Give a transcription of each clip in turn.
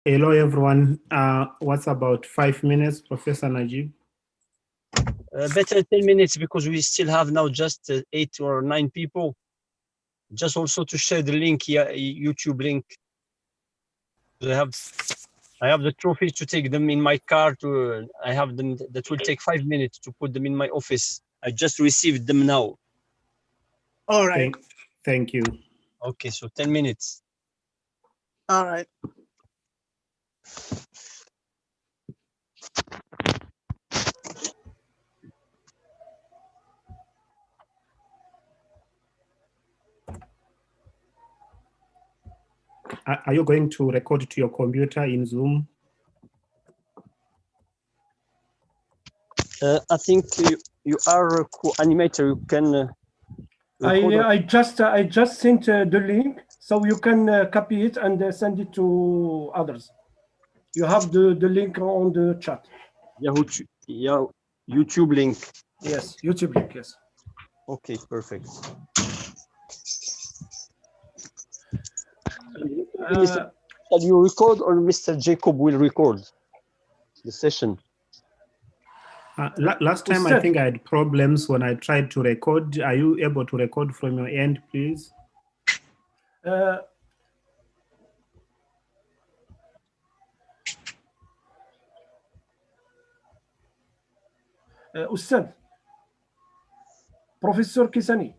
Hello, everyone. What's about 5 minutes, Professor Najib? Better 10 minutes because we still have now just 8 or 9 people. Just also to share the link here, YouTube link. I have the trophies to take them in my car. I have them. That will take 5 minutes to put them in my office. I just received them now. All right. Thank you. Okay, so 10 minutes. All right. Are you going to record to your computer in Zoom? I think you are a co-animator. You can. I just sent the link, so you can copy it and send it to others. You have the link on the chat. Yeah, YouTube link. Yes, YouTube link. Yes. Okay, perfect. Shall you record or Mr. Jacob will record the session? Last time, I think I had problems when I tried to record. Are you able to record from your end, please? أستاذ Professor Kisani.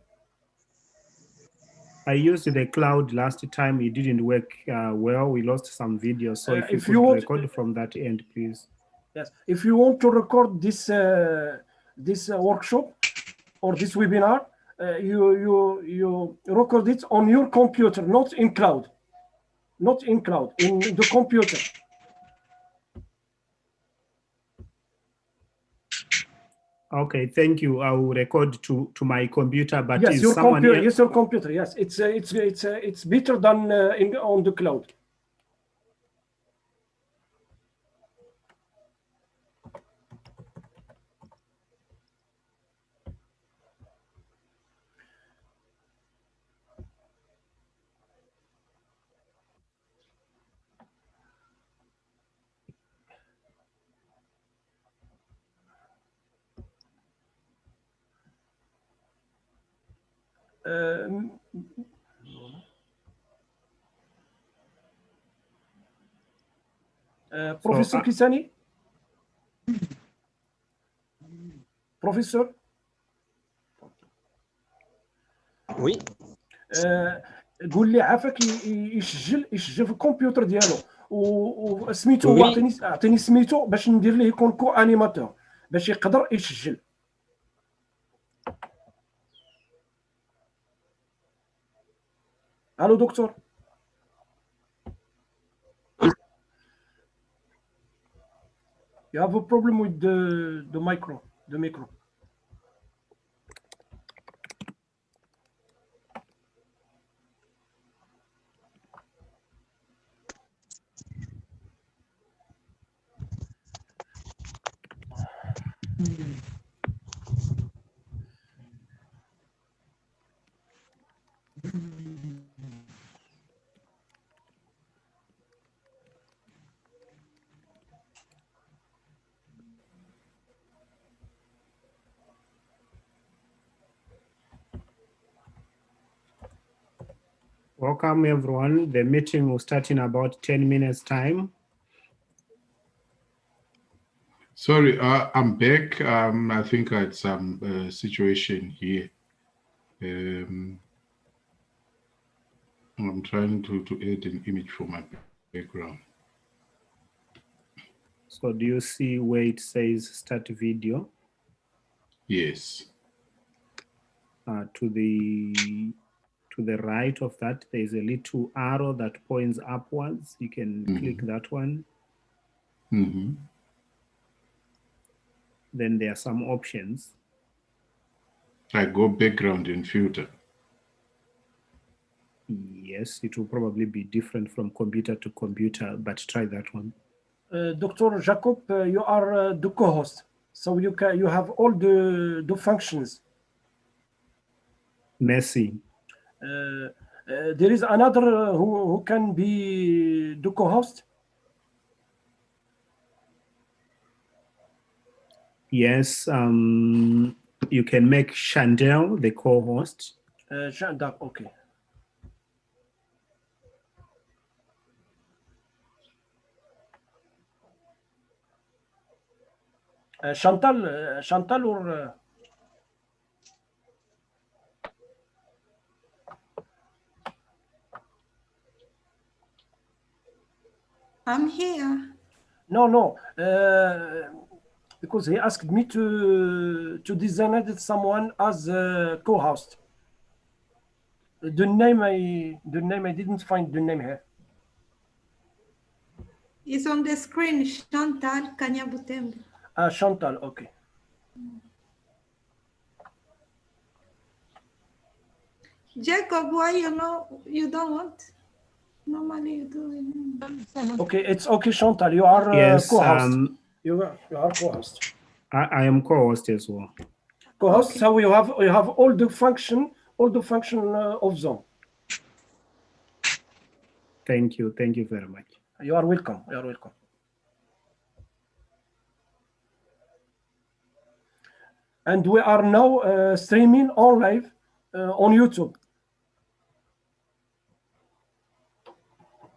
I used the cloud last time. It didn't work well. We lost some videos. So if you could record from that end, please. Yes. If you want to record this workshop or this webinar, you record it on your computer, not in cloud. Not in cloud, in the computer. Okay, thank you. I will record to my computer, but yes, is your someone computer. Yes, your computer. Yes, it's better than on the cloud. Professor Kisani? Professor? Oui. قول لي عافاك يسجل في الكمبيوتر ديالو وسميتو هو اعطيني سميتو باش ندير ليه يكون كو انيماتور باش يقدر يسجل. الو دكتور. You have a problem with the micro. Welcome, everyone. The meeting will start in about 10 minutes time. Sorry, I'm back. I think I had some situation here. I'm trying to add an image for my background. So do you see where it says start video? Yes. To the right of that, there's a little arrow that points upwards. You can click that one. Then there are some options. I go background and filter. Yes, it will probably be different from computer to computer, but try that one. Dr. Jacob, you are the co-host, so you have all the functions. Merci. There is another who can be the co-host. Yes, you can make Chandel the co-host. Okay. Chantal or I'm here. no, because he asked me to designate someone as a co-host. The name I didn't find the name here. It's on the screen, Chantal Kanyabutembe. Chantal, okay. Jacob, why you don't want? Normally you do. Okay, it's okay, Chantal. You are Yes, co-host. You are co-host. I am co-host as well. Co-host. Okay. So you have all the function of Zoom. Thank you very much. You are welcome. You are welcome. And we are now streaming on live on YouTube.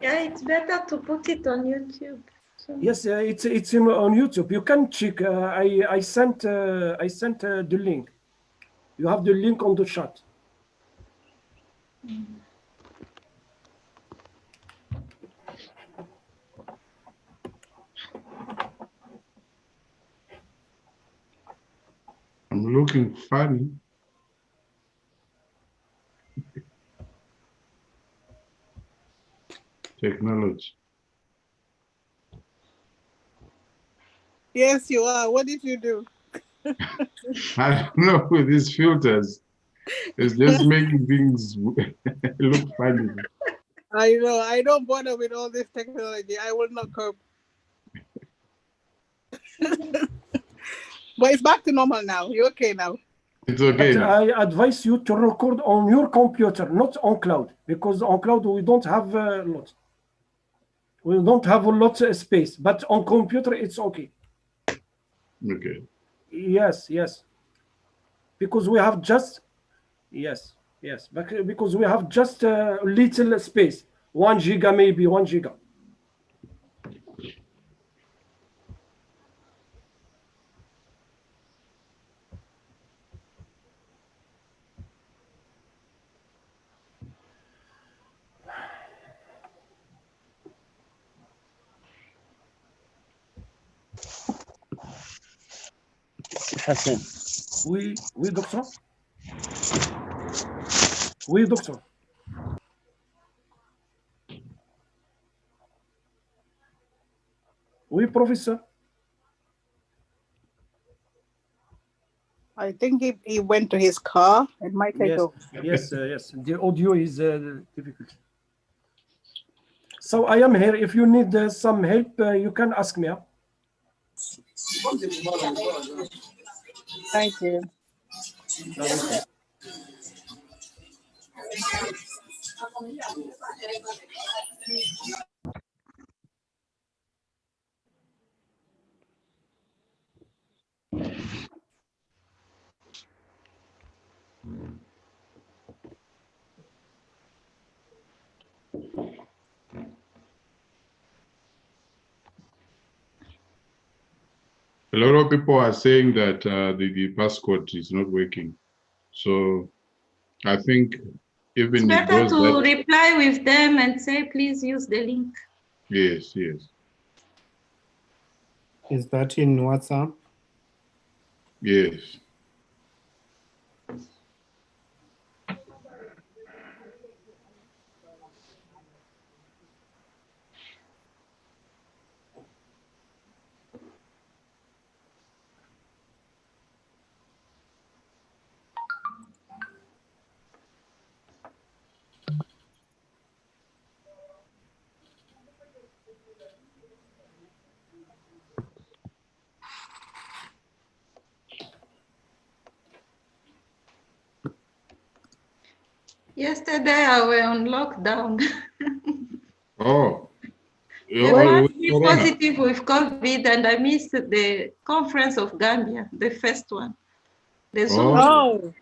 Yeah, it's better to put it on YouTube. So. Yes, it's on YouTube. You can check. I sent the link. You have the link on the chat. I'm looking funny. Technology. Yes, you are. What did you do? I don't know with these filters. It's just making things look funny. I know. I don't bother with all this technology. I will not cope. But it's back to normal now. You're okay now. It's okay But now. I advise you to record on your computer, not on cloud, because on cloud we don't have a lot. We don't have a lot of space, but on computer it's okay. Okay. Yes, because we have just because we have just a little space, 1 giga, maybe 1 giga. Hassan. Oui, docteur. Oui, docteur. Oui, professor. I think he went to his car. It might take over. Yes. The audio is difficult. So I am here. If you need some help, you can ask me. Thank you. A lot of people are saying that the passcode is not working. So I think even It's it better goes to that, reply with them and say, please use the link. yes. Is that in WhatsApp? Yes. Yesterday I were on lockdown. Oh, The Corona. positive with COVID, and I missed the conference of Gambia, the first one. The Zoom. Oh,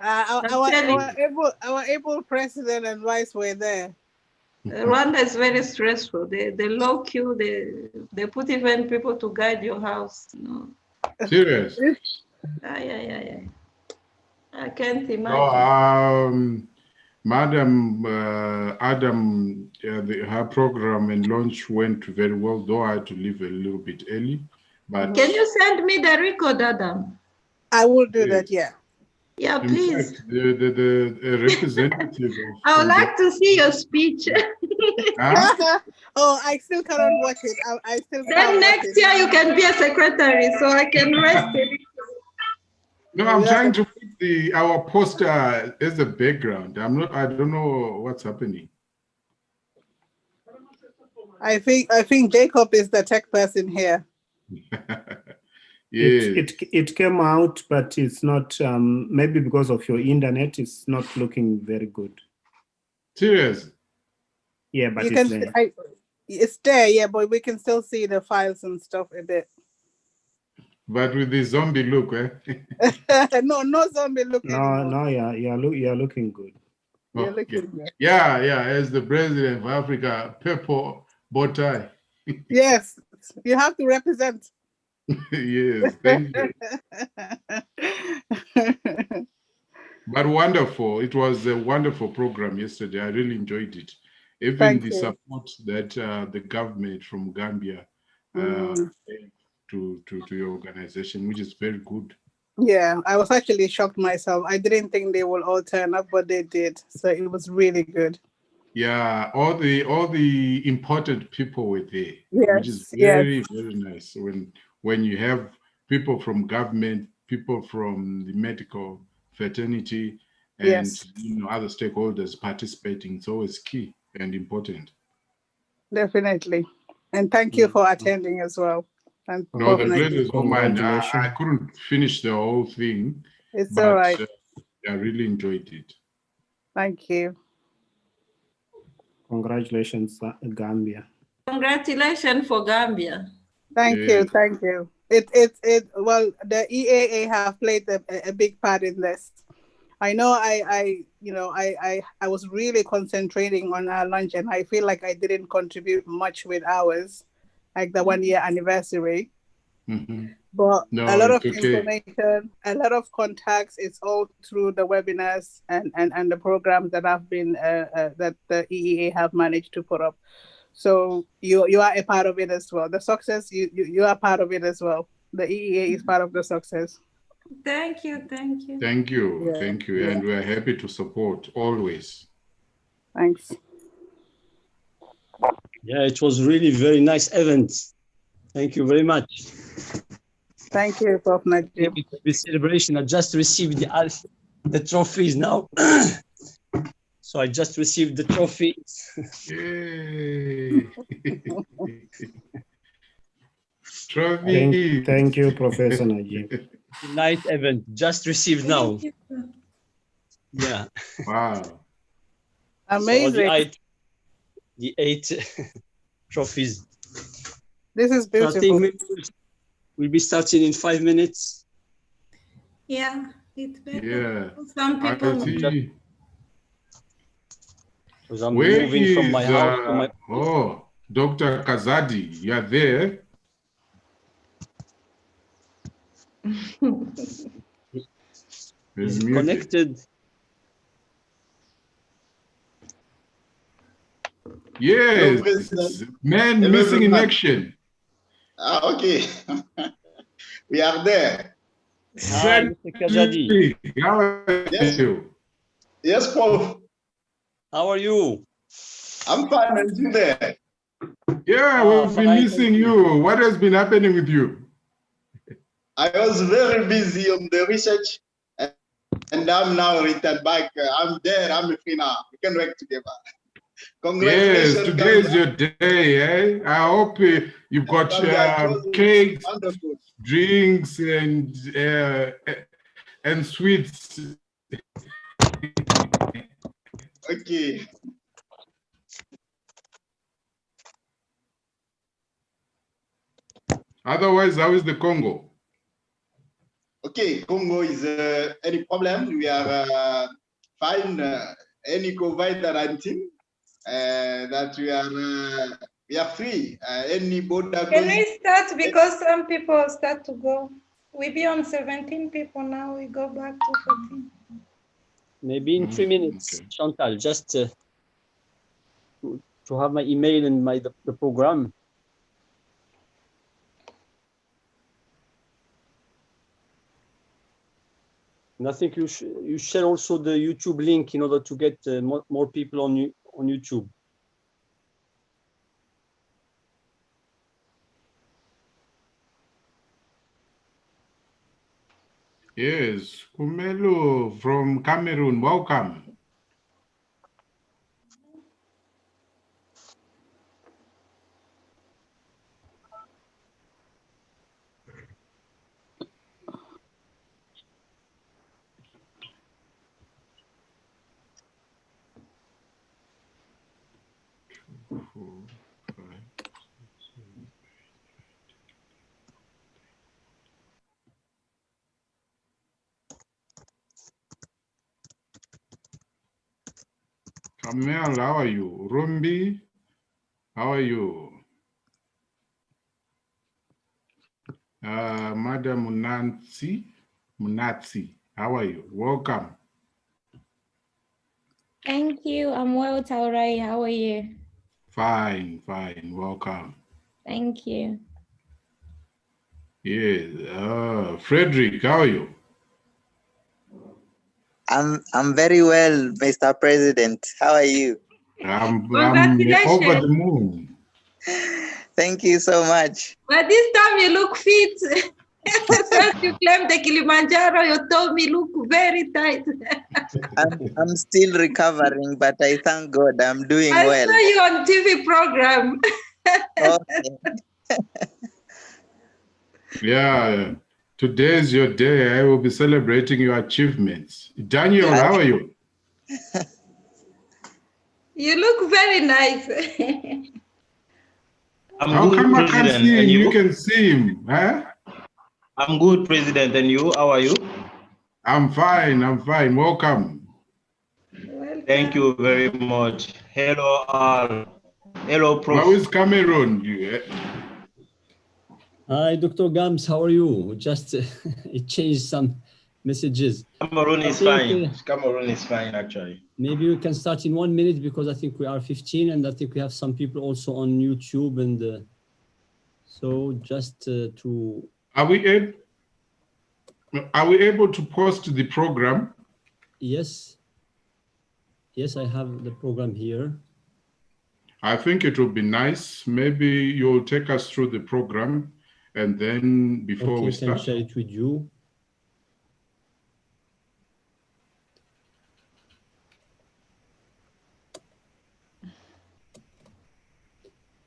Actually, our able president and vice were there. Rwanda is very stressful. The low queue, they put even people to guide your house. No. Serious. Yeah. I can't So, imagine. Madam Adam, her program and launch went very well, though I had to leave a little bit early. But Can you send me the record, Adam? I will do that. Yeah. Yeah, in please. fact, the representative of I would like to see your speech. Huh? Oh, I still cannot watch it. I still Then can't watch next it. year you can be a secretary, so I can rest it. No, I'm trying to put our poster as a background. I don't know what's happening. I think Jacob is the tech person here. Yeah. It came out, but it's not, maybe because of your internet, it's not looking very good. Serious. Yeah, but You it's can there. it's there, yeah, but we can still see the files and stuff a bit. But with the zombie look, eh? No zombie look anymore. No, you're looking good. You're Okay. looking good. Yeah, as the president of Africa, purple bow tie. Yes, you have to represent. Yes, thank you. But wonderful. It was a wonderful program yesterday. I really enjoyed it. Even Thank the you. support that the government from Gambia gave to your organization, which is very good. Yeah, I was actually shocked myself. I didn't think they would all turn up, but they did. So it was really good. Yeah, all the important people were there, which is Yes, very, very nice. When you have people from government, people from the medical fraternity, and yes, other stakeholders participating, it's always key and important. definitely. And thank you for attending as well. And No, the Prof. pleasure Najib. is all mine. I Congratulations. couldn't finish the whole thing, It's but all right. I really enjoyed it. Thank you. Congratulations, Gambia. Congratulations for Gambia. Thank Yeah. you. Thank you. Well, the EAA have played a big part in this. I know I was really concentrating on our lunch, and I feel like I didn't contribute much with ours, like the 1 year anniversary. But No, a lot of it's okay. information, a lot of contacts, it's all through the webinars and the programs that have been that the EEA have managed to put up. So you are a part of it as well. The success, you are part of it as well. The EEA is part of the success. Thank you. Thank you. Yeah, Thank you. yeah. And we're happy to support always. Thanks. Yeah, it was really very nice event. Thank you very much. Thank you, Prof. Najib. The celebration, I just received the trophies now. So I just received the trophies. Yay. Trophy. Thank you, Professor Najib. Night event, just received now. Yeah. Wow. Amazing. So the eight trophies. This is So I beautiful. think maybe we'll be starting in 5 minutes. Yeah, it's better. Yeah. Some I people. see. Because I'm Where moving from my is, house to my. oh, Dr. Kazadi, you are there? Is Muted. connected. Yes, man Hello, missing in everyone. action. Okay. We are there. Hi, Mr. Kazadi. How are Yes. you? Yes, Paul. How are you? I'm fine. And you there? Yeah, Oh, we've been fine, missing thank you. you. What has been happening with you? I was very busy on the research, and I'm now returned back. I'm there. I'm free now. We can work together. Congratulations. Yes, today is your day, eh? I hope you've got cakes, Wonderful. drinks, and sweets. Okay. Otherwise, how is the Congo? Okay, Congo is any problem. We are fine. Any COVID-19 that we are free. Any border Can goes. we start because some people start to go? We be on 17 people now. We go back to 14. Maybe in 3 minutes, Okay. Chantal, just to have my email and the program. And I think you share also the YouTube link in order to get more people on YouTube. Yes, Kumelo from Cameroon, welcome. Kamel, how are you? Rumbi, how are you? Madam Munatsi, how are you? Welcome. Thank you. I'm well, Taurai. How are you? Fine, fine. Welcome. Thank you. Yes. Frederick, how are you? I'm very well, Mr. President. How are you? I'm Congratulations. over the moon. Thank you so much. But this time you look fit. Since you claimed the Kilimanjaro, you told me look very tight. I'm still recovering, but I thank God I'm doing I well. saw you on TV program. Okay. Yeah, today is your day. I will be celebrating your achievements. Daniel, how are you? You look very nice. How good, come I can't President, see him? and you? You can see him, huh? I'm good, President, and you? How are you? I'm fine, I'm fine. Welcome. Welcome. Thank you very much. Hello, all. Hello, Prof. How is Cameroon? Hi, Dr. Gams, how are you? Just it changed some messages. Cameroon is fine. Cameroon is fine, actually. Maybe we can start in 1 minute because I think we are 15 and I think we have some people also on YouTube. And so just to... Are we able to post the program? Yes. Yes, I have the program here. I think it would be nice. Maybe you'll take us through the program and then before we start. I can share it with you.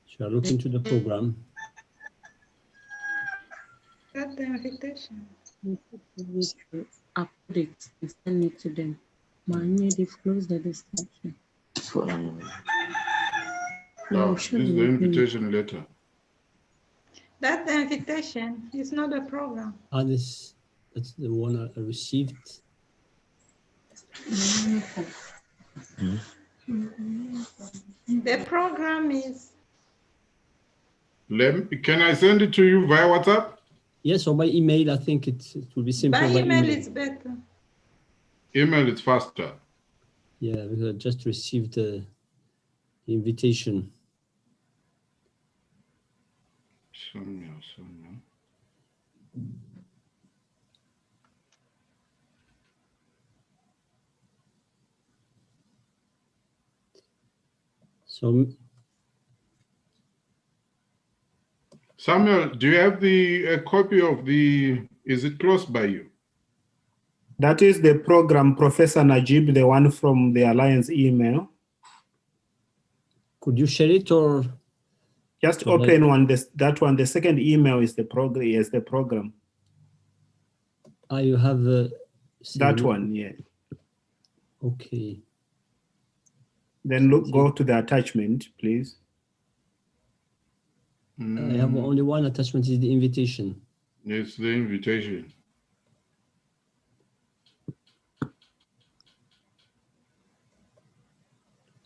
Shall I look into the program? Got the invitation. Updates and send it to them. They've closed the discussion. Oh, this is the invitation letter. That's the invitation. It's not a program. That's the one I received. The program is... Can I send it to you via WhatsApp? Yes, or by email. I think it will be simple. By email is better. Email is faster. Yeah, because I just received the invitation. Sonia. So, Samuel, do you have a copy of is it close by you? That is the program, Professor Najib, the one from the Alliance email. Could you share it or? Just open one, that one. The second email is the program. Yes, the program. You have that one, yeah. Okay. Then go to the attachment, please. I have only one attachment, is the invitation. It's the invitation.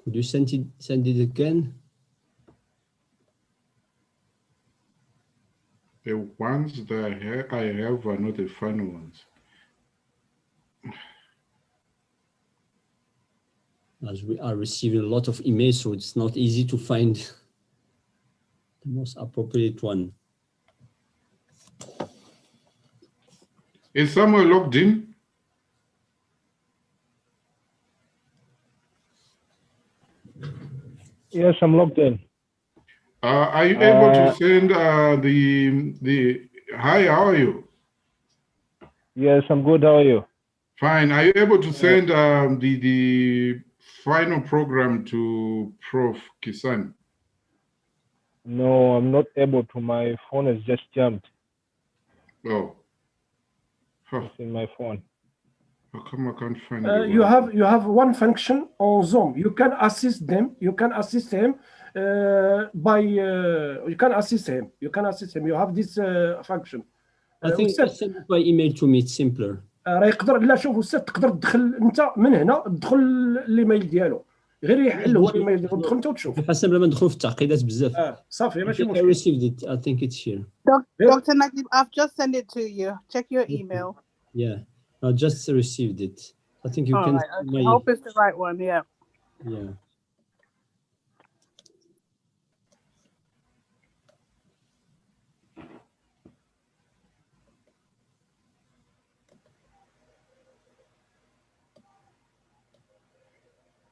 Could you send it again? The ones that I have are not the final ones. As we are receiving a lot of emails, so it's not easy to find the most appropriate one. Is someone logged in? Yes, I'm logged in. Are you able to send the hi, how are you? Yes, I'm good. How are you? Fine. Are you able to send the final program to Prof. Kisan? No, I'm not able to. My phone is just jammed. Oh. Huh. It's in my phone. How come I can't find you have one function on Zoom. You can assist them. You can assist him by you can assist him. You can assist him. You have this function. I think just send it by email to me. It's simpler. راه يقدر لا شوف استاذ تقدر تدخل انت من هنا تدخل الايميل ديالو غير يحل هو الايميل ديالو تدخل انت وتشوف حسب لما ندخلوا في التعقيدات بزاف. صافي ماشي I مشكل. received it. I think it's here. Dr. Najib, I've just sent it to you. Check your email. Yeah, I just received it. I think you can. Right, okay. I hope it's the right one. Yeah. Yeah.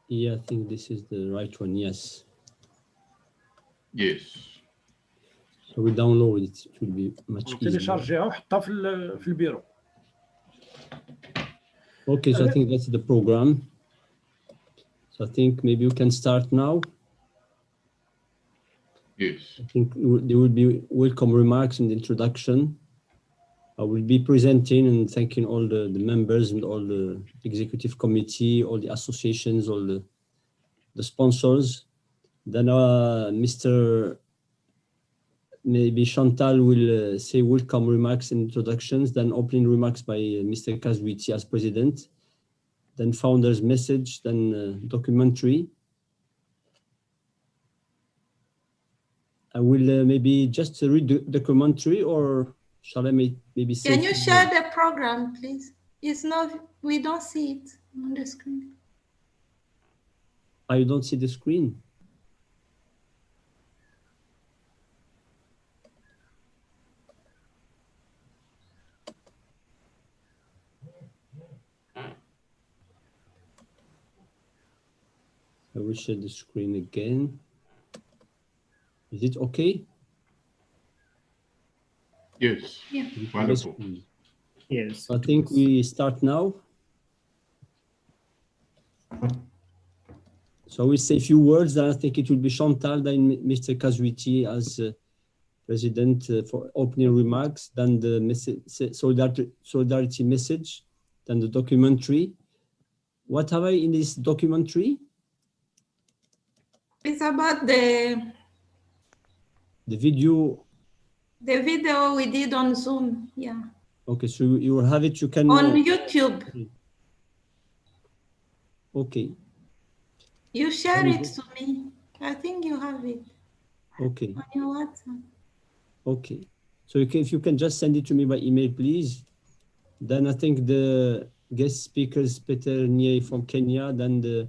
Yeah, I think this is the right one. Yes. Yes. So we download it. It will be much easier. تيليشارجيها وحطها في البيرو. Okay, so I think that's the program. So I think maybe you can start now. Yes. I think there will be welcome remarks in the introduction. I will be presenting and thanking all the members and all the executive committee, all the associations, all the sponsors. Then Mr. Maybe Chantal will say welcome remarks and introductions, then opening remarks by Mr. Kazwiti as president, then founder's message, then documentary. I will maybe just read the documentary, or shall I maybe say? Can you share the program, please? It's not, we don't see it on the screen. You don't see the screen? I will share the screen again. Is it okay? Yes. Yeah. Wonderful. Yes. I think we start now. So we say a few words. Then I think it will be Chantal, then Mr. Kazwiti as president for opening remarks, then the solidarity message, then the documentary. What have I in this documentary? It's about the video. The video we did on Zoom, yeah. Okay, so you will have it, you can... On YouTube. Okay. You share it to me. I think you have it. Okay. On your WhatsApp. Okay. So if you can just send it to me by email, please. Then I think the guest speakers, Peter Nye from Kenya, then the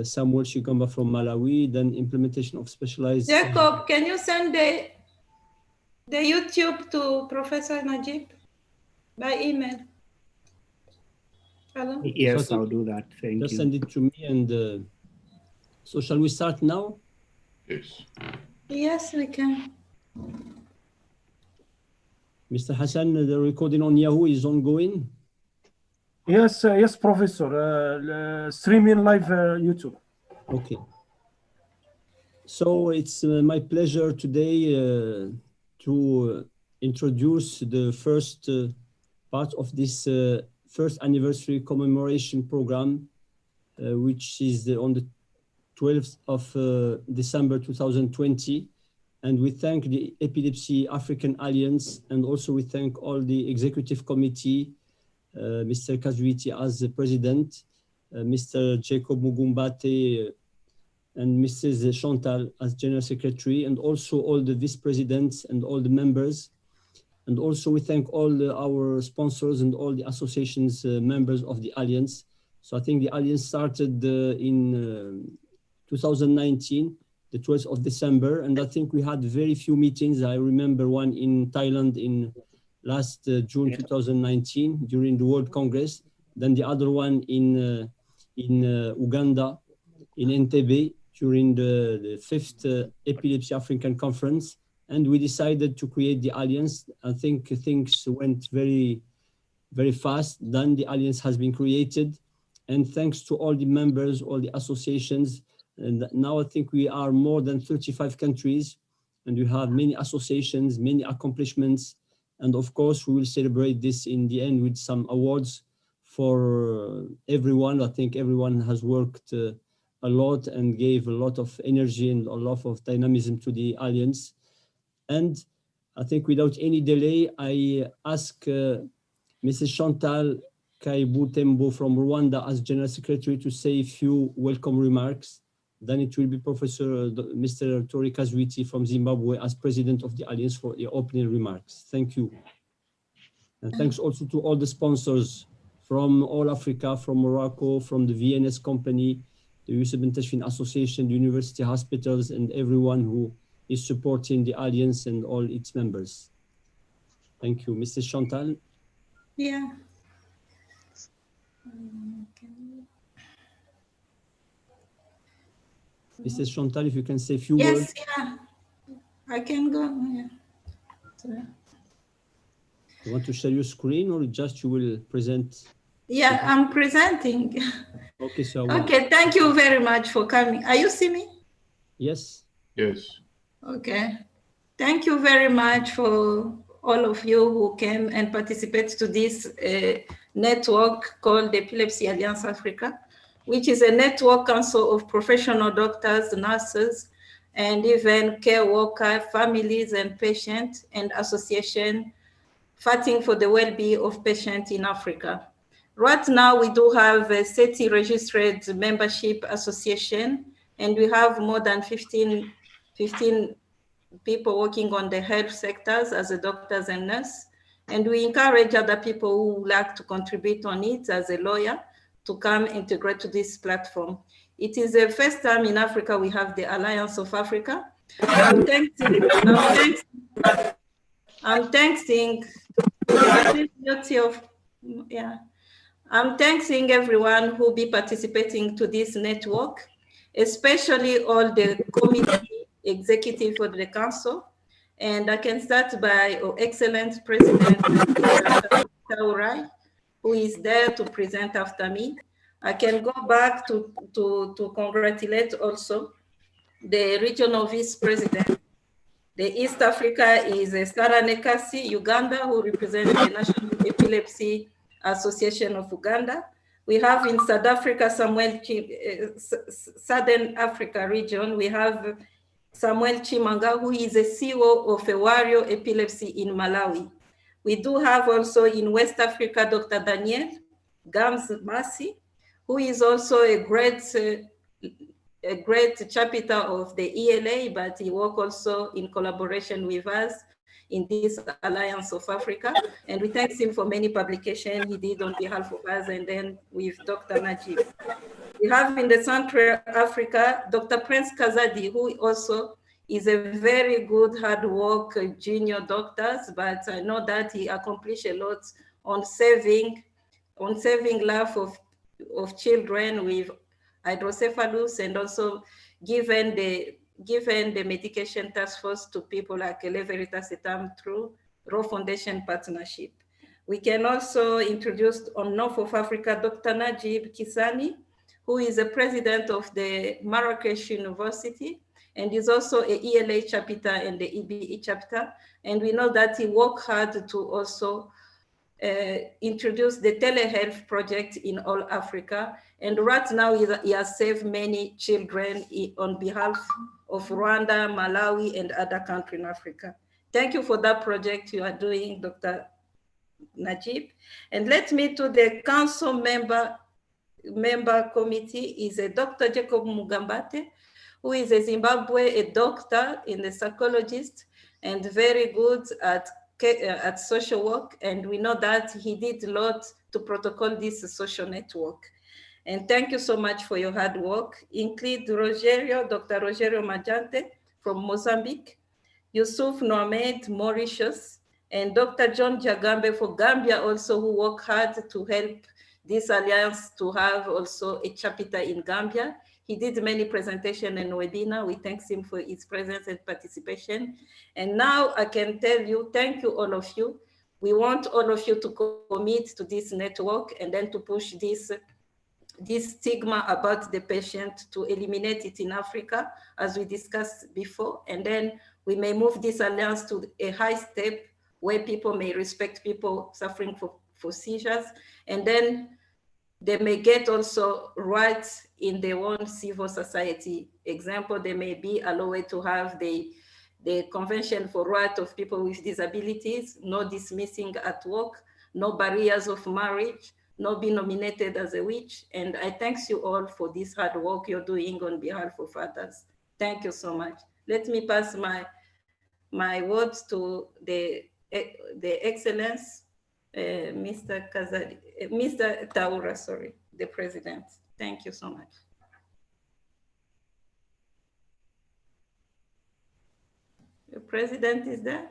Samuel Shigamba from Malawi, then implementation of specialized... Jacob, can you send the YouTube to Professor Najib by email? Hello? Yes, I'll do that. Thank you. Just send it to me. And so shall we start now? Yes. Yes, we can. Mr. Hassan, the recording on Yahoo is ongoing? Yes, yes, Professor. Streaming live YouTube. Okay. So it's my pleasure today to introduce the first part of this first anniversary commemoration program, which is on the 12th of December 2020, And we thank the Epilepsy African Alliance, and also we thank all the executive committee, Mr. Kazuiti as the president, Mr. Jacob Mugumbate, and Mrs. Chantal as general secretary, and also all the vice presidents and all the members. And also we thank all our sponsors and all the associations members of the Alliance. So I think the Alliance started in 2019, the 12th of December. And I think we had very few meetings. I remember one in Thailand in last June 2019 during the World Congress. Then the other one in Uganda, in Entebbe, during the 5th Epilepsy African Conference. And we decided to create the Alliance. I think things went very, very fast. Then the Alliance has been created. And thanks to all the members, all the associations, and now I think we are more than 35 countries, and we have many associations, many accomplishments. And of course, we will celebrate this in the end with some awards for everyone. I think everyone has worked a lot and gave a lot of energy and a lot of dynamism to the Alliance. And I think without any delay, I ask Mrs. Chantal Kaibutembo from Rwanda as General Secretary to say a few welcome remarks. Then it will be Professor Mr. Tori Kazuiti from Zimbabwe as President of the Alliance for the opening remarks. Thank you. And thanks also to all the sponsors from all Africa, from Morocco, from the VNS company, the Yusuf Ben Tashfin Association, the university hospitals, and everyone who is supporting the Alliance and all its members. Thank you. Mrs. Chantal? Yeah. Mrs. Chantal, if you can say a few Yes, words. yeah. I can go. Yeah. So, You want to share your screen or just you will present? yeah, I'm presenting. Okay, so Okay, thank you very much for coming. Are you see me? Yes. Yes. Okay. Thank you very much for all of you who came and participate to this network called the Epilepsy Alliance Africa, which is a network council of professional doctors, nurses, and even care workers, families and patients, and association fighting for the well-being of patients in Africa. Right now, we do have a SETI registered membership association, and we have more than 15 people working on the health sectors as a doctors and nurses. And we encourage other people who would like to contribute on it as a lawyer to come integrate to this platform. It is the first time in Africa we have the Alliance of Africa. I'm thanking everyone who will be participating to this network, especially all the committee executive for the council. And I can start by our excellent president, Taurai, who is there to present after me. I can go back to congratulate also the regional vice president. The East Africa is Sarah Nekasi, Uganda, who represents the National Epilepsy Association of Uganda. We have in South Africa, Southern Africa region, we have Samuel Chimanga, who is a CEO of a Wario Epilepsy in Malawi. We do have also in West Africa, Dr. Daniel Gams Masi, who is also a great chapter of the ELA, but he works also in collaboration with us in this Alliance of Africa. And we thank him for many publications he did on behalf of us, and then with Dr. Najib. We have in the Central Africa, Dr. Prince Kazadi, who also is a very good hard work junior doctor, but I know that he accomplished a lot on saving life of children with hydrocephalus, and also given the medication task force to people like levetiracetam through Raw Foundation partnership. We can also introduce on North of Africa, Dr. Najib Kisani, who is the president of the Marrakesh University, and is also a ELA chapter and the EBE chapter. And we know that he worked hard to also introduced the telehealth project in all Africa. And right now he has saved many children on behalf of Rwanda, Malawi, and other countries in Africa. Thank you for that project you are doing, Dr. Najib. And let me to the council member committee is a Dr. Jacob Mugambate, who is a Zimbabwe, a doctor and a psychologist, and very good at social work. And we know that he did a lot to protocol this social network. And thank you so much for your hard work. Include Dr. Rogerio Majante from Mozambique, Yusuf Noamed, Mauritius, and Dr. John Jagambe for Gambia also, who work hard to help this alliance to have also a chapter in Gambia. He did many presentations and webinar. We thank him for his presence and participation. And now I can tell you, thank you all of you. We want all of you to commit to this network and then to push this stigma about the patient, to eliminate it in Africa, as we discussed before. And then we may move this alliance to a high step where people may respect people suffering for seizures. And then they may get also rights in their own civil society. Example, they may be allowed to have the Convention for Rights of People with Disabilities, no dismissing at work, no barriers of marriage, no being nominated as a witch. And I thank you all for this hard work you're doing on behalf of others. Thank you so much. Let me pass my words to the Excellence, Mr. Taura, sorry, the President. Thank you so much. The President is there?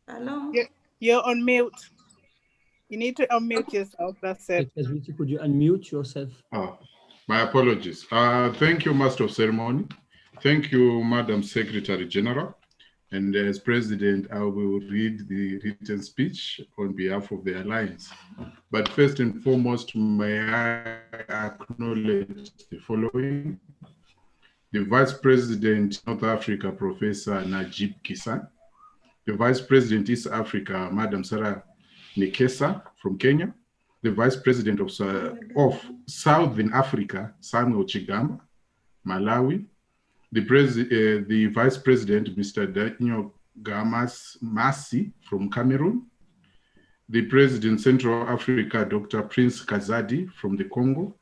Hello? You're on mute. You need to unmute yourself, that's it. Could you unmute yourself? Oh, my apologies. Thank you, Master of Ceremony. Thank you, Madam Secretary General. And as President, I will read the written speech on behalf of the Alliance. But first and foremost, may I acknowledge the following. The Vice President, North Africa, Professor Najib Kisan. The Vice President, East Africa, Madam Sarah Nikesa from Kenya. The Vice President of Southern Africa, Samuel Chigamba, Malawi. The Vice President, Mr. Daniel Gamas Masi from Cameroon. The President, Central Africa, Dr. Prince Kazadi from the Congo.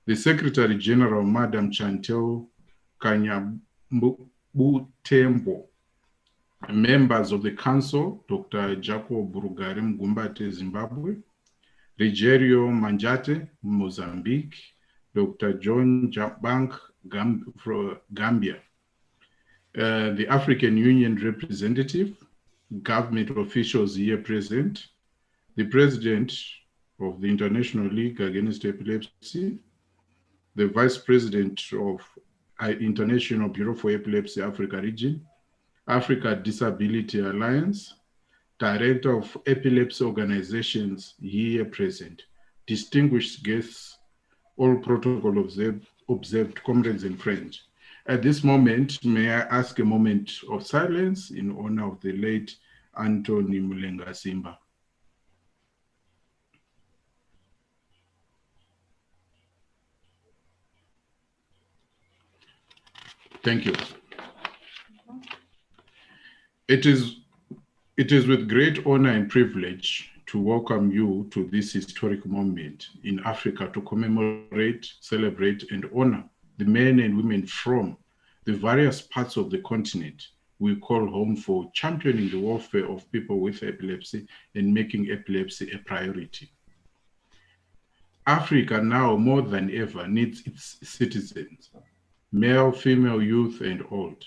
The Secretary General, Madam Chantel Kanyabutembo. Members of the Council, Dr. Jacob Burugare Mgumbate, Zimbabwe. Rogerio Manjate, Mozambique. Dr. John Jabank, Gambia. The African Union representative, government officials here present, the President of the International League Against Epilepsy, the Vice President of International Bureau for Epilepsy Africa Region, Africa Disability Alliance, Director of Epilepsy Organizations here present, distinguished guests, all protocol observed, comrades and friends. At this moment, may I ask a moment of silence in honor of the late Anthony Mulenga Simba. Thank you. It is with great honor and privilege to welcome you to this historic moment in Africa to commemorate, celebrate, and honor the men and women from the various parts of the continent we call home for championing the welfare of people with epilepsy and making epilepsy a priority. Africa now more than ever needs its citizens, male, female, youth, and old,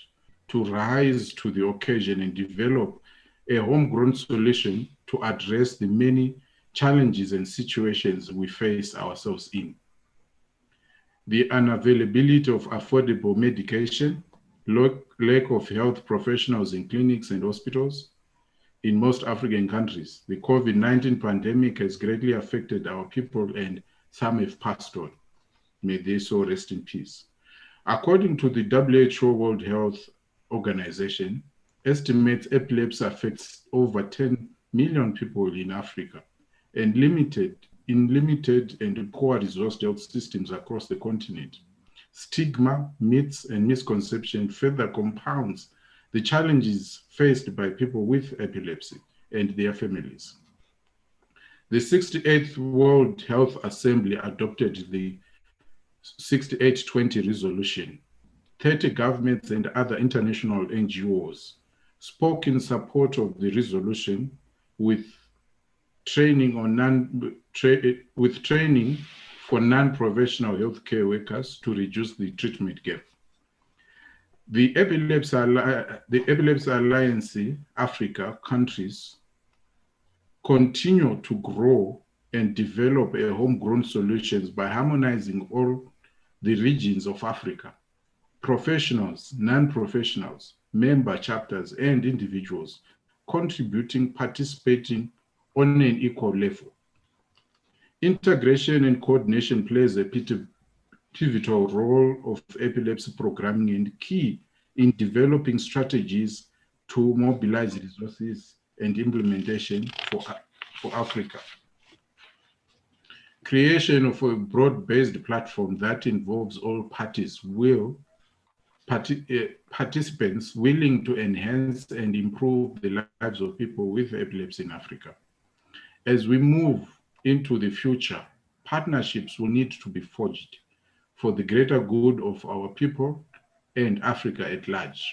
to rise to the occasion and develop a homegrown solution to address the many challenges and situations we face ourselves in. The unavailability of affordable medication, lack of health professionals in clinics and hospitals. In most African countries, the COVID-19 pandemic has greatly affected our people and some have passed on. May they so rest in peace. According to the WHO World Health Organization, estimates epilepsy affects over 10 million people in Africa and limited and poor resourced health systems across the continent. Stigma, myths, and misconception further compounds the challenges faced by people with epilepsy and their families. The 68th World Health Assembly adopted the 6820 resolution. 30 governments and other international NGOs spoke in support of the resolution with training for non-professional healthcare workers to reduce the treatment gap. The Epilepsy Alliance Africa countries continue to grow and develop a homegrown solutions by harmonizing all the regions of Africa. Professionals, non-professionals, member chapters, and individuals participating on an equal level. Integration and coordination plays a pivotal role of epilepsy programming and key in developing strategies to mobilize resources and implementation for Africa. Creation of a broad-based platform that involves all participants willing to enhance and improve the lives of people with epilepsy in Africa. As we move into the future, partnerships will need to be forged for the greater good of our people and Africa at large.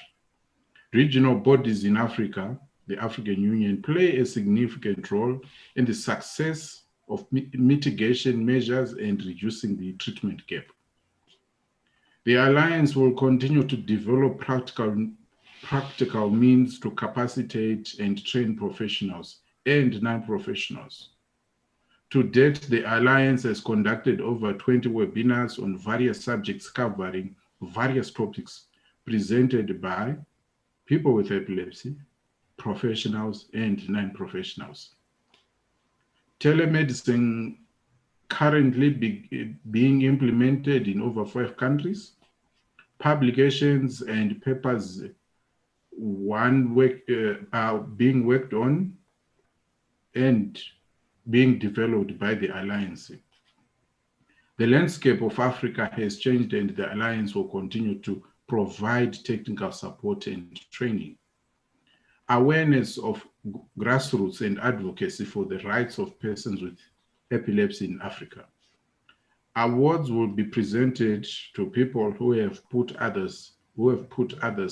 Regional bodies in Africa, the African Union, play a significant role in the success of mitigation measures and reducing the treatment gap. The Alliance will continue to develop practical means to capacitate and train professionals and non-professionals. To date, the Alliance has conducted over 20 webinars on various subjects covering various topics presented by people with epilepsy, professionals, and non-professionals. Telemedicine currently being implemented in over 5 countries. Publications and papers are being worked on and being developed by the Alliance. The landscape of Africa has changed, and the Alliance will continue to provide technical support and training. Awareness of grassroots and advocacy for the rights of persons with epilepsy in Africa. Awards will be presented to people who have put others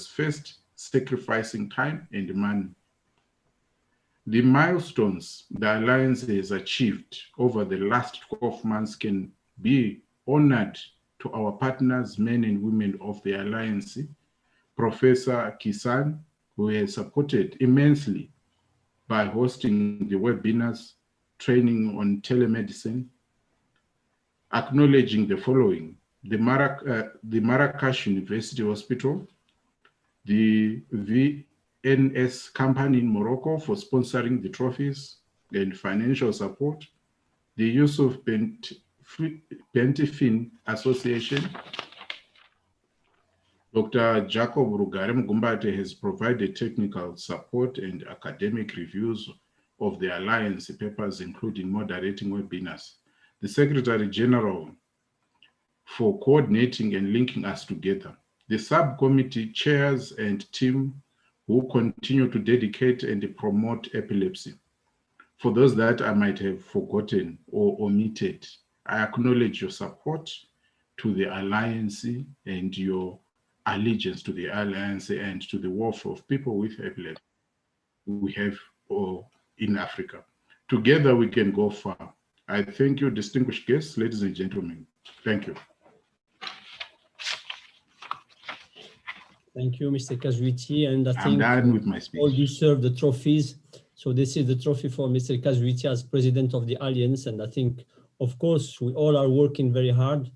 first, sacrificing time and money. The milestones the Alliance has achieved over the last 12 months can be honored to our partners, men and women of the Alliance, Professor Kisan, who has supported immensely by hosting the webinars, training on telemedicine, acknowledging the following: the Marrakesh University Hospital, the VNS company in Morocco for sponsoring the trophies and financial support, the Yusuf Bentifin Association. Dr. Jacob Rugarem Gumbate has provided technical support and academic reviews of the Alliance papers, including moderating webinars. The Secretary General for coordinating and linking us together. The subcommittee chairs and team who continue to dedicate and promote epilepsy. For those that I might have forgotten or omitted, I acknowledge your support to the Alliance and your allegiance to the Alliance and to the welfare of people with epilepsy we have in Africa. Together we can go far. I thank you, distinguished guests, ladies and gentlemen. Thank you. Thank you, Mr. Kazuiti. And I I'm think done with my speech. all deserve the trophies. So this is the trophy for Mr. Kazuiti as president of the Alliance. And I think, of course, we all are working very hard.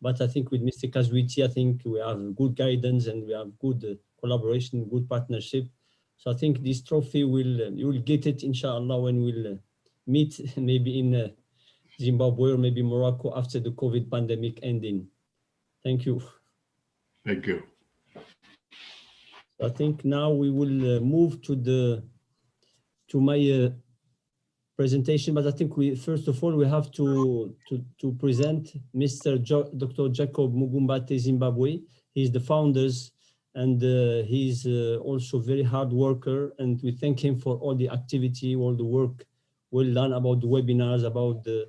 But I think with Mr. Kazuiti, I think we have good guidance and we have good collaboration, good partnership. So I think this trophy you will get it, inshallah, when we'll meet maybe in Zimbabwe or maybe Morocco after the COVID pandemic ending. Thank you. Thank you. I think now we will move to my presentation, but I think first of all we have to present Mr. Dr. Jacob Mugumbate Zimbabwe. He's the founders, and he's also very hard worker, and we thank him for all the activity, all the work well done about the webinars, about the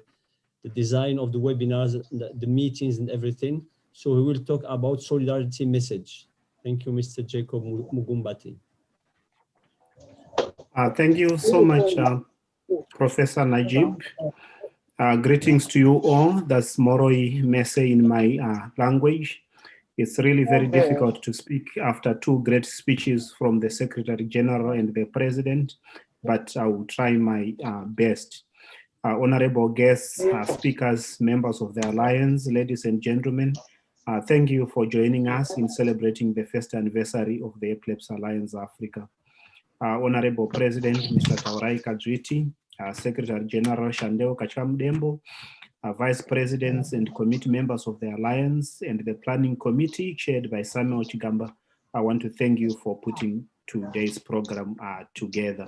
design of the webinars, the meetings and everything. So we will talk about solidarity message. Thank you, Mr. Jacob Mugumbate. Thank you so much, Professor Najib. Greetings to you all. That's Moroi Mese in my language. It's really very difficult to speak after two great speeches from the Secretary General and the President, but I will try my best. Honorable guests, speakers, members of the Alliance, ladies and gentlemen, thank you for joining us in celebrating the first anniversary of the Epilepsy Alliance Africa. Honorable President, Mr. Taurai Kajwiti, Secretary General Shandeo Kachamdembo, Vice Presidents and committee members of the Alliance, and the Planning Committee chaired by Samuel Chigamba, I want to thank you for putting today's program together.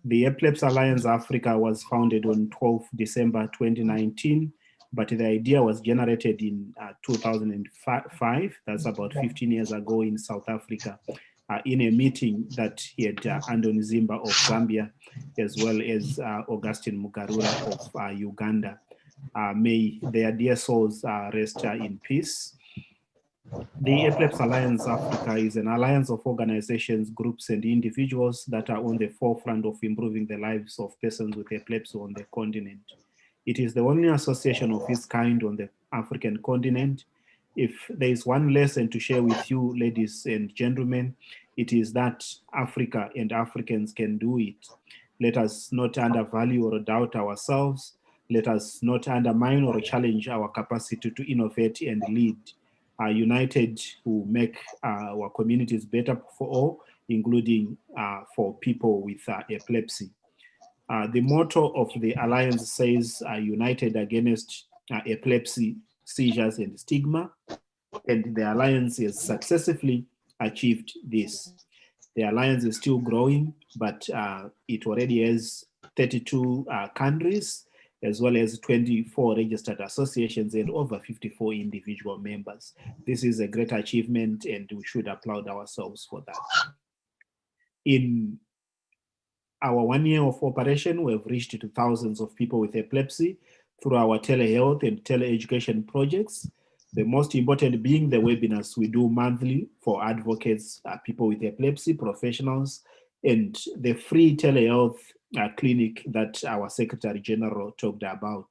The Epilepsy Alliance Africa was founded on 12 December 2019, but the idea was generated in 2005, that's about 15 years ago in South Africa, in a meeting that he had Andoni Zimba of Zambia, as well as Augustine Mugarura of Uganda. May their dear souls rest in peace. The Epilepsy Alliance Africa is an alliance of organizations, groups, and individuals that are on the forefront of improving the lives of persons with epilepsy on the continent. It is the only association of its kind on the African continent. If there is one lesson to share with you, ladies and gentlemen, it is that Africa and Africans can do it. Let us not undervalue or doubt ourselves. Let us not undermine or challenge our capacity to innovate and lead. United will make our communities better for all, including for people with epilepsy. The motto of the Alliance says, united against epilepsy, seizures, and stigma, and the Alliance has successfully achieved this. The Alliance is still growing, but it already has 32 countries, as well as 24 registered associations and over 54 individual members. This is a great achievement, and we should applaud ourselves for that. In our 1 year of operation, we have reached to thousands of people with epilepsy through our telehealth and teleeducation projects. The most important being the webinars we do monthly for advocates, people with epilepsy, professionals, and the free telehealth clinic that our Secretary General talked about.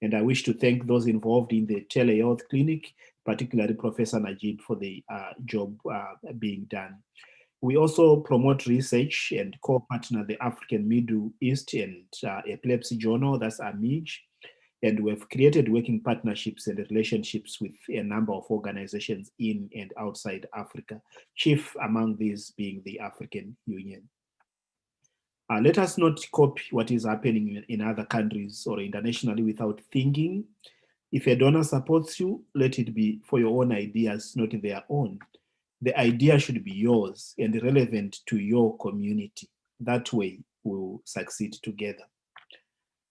And I wish to thank those involved in the telehealth clinic, particularly Professor Najib, for the job being done. We also promote research and co-partner the African Middle East and Epilepsy Journal, that's AMIJ. And we've created working partnerships and relationships with a number of organizations in and outside Africa, chief among these being the African Union. Let us not copy what is happening in other countries or internationally without thinking. If a donor supports you, let it be for your own ideas, not their own. The idea should be yours and relevant to your community. That way we'll succeed together.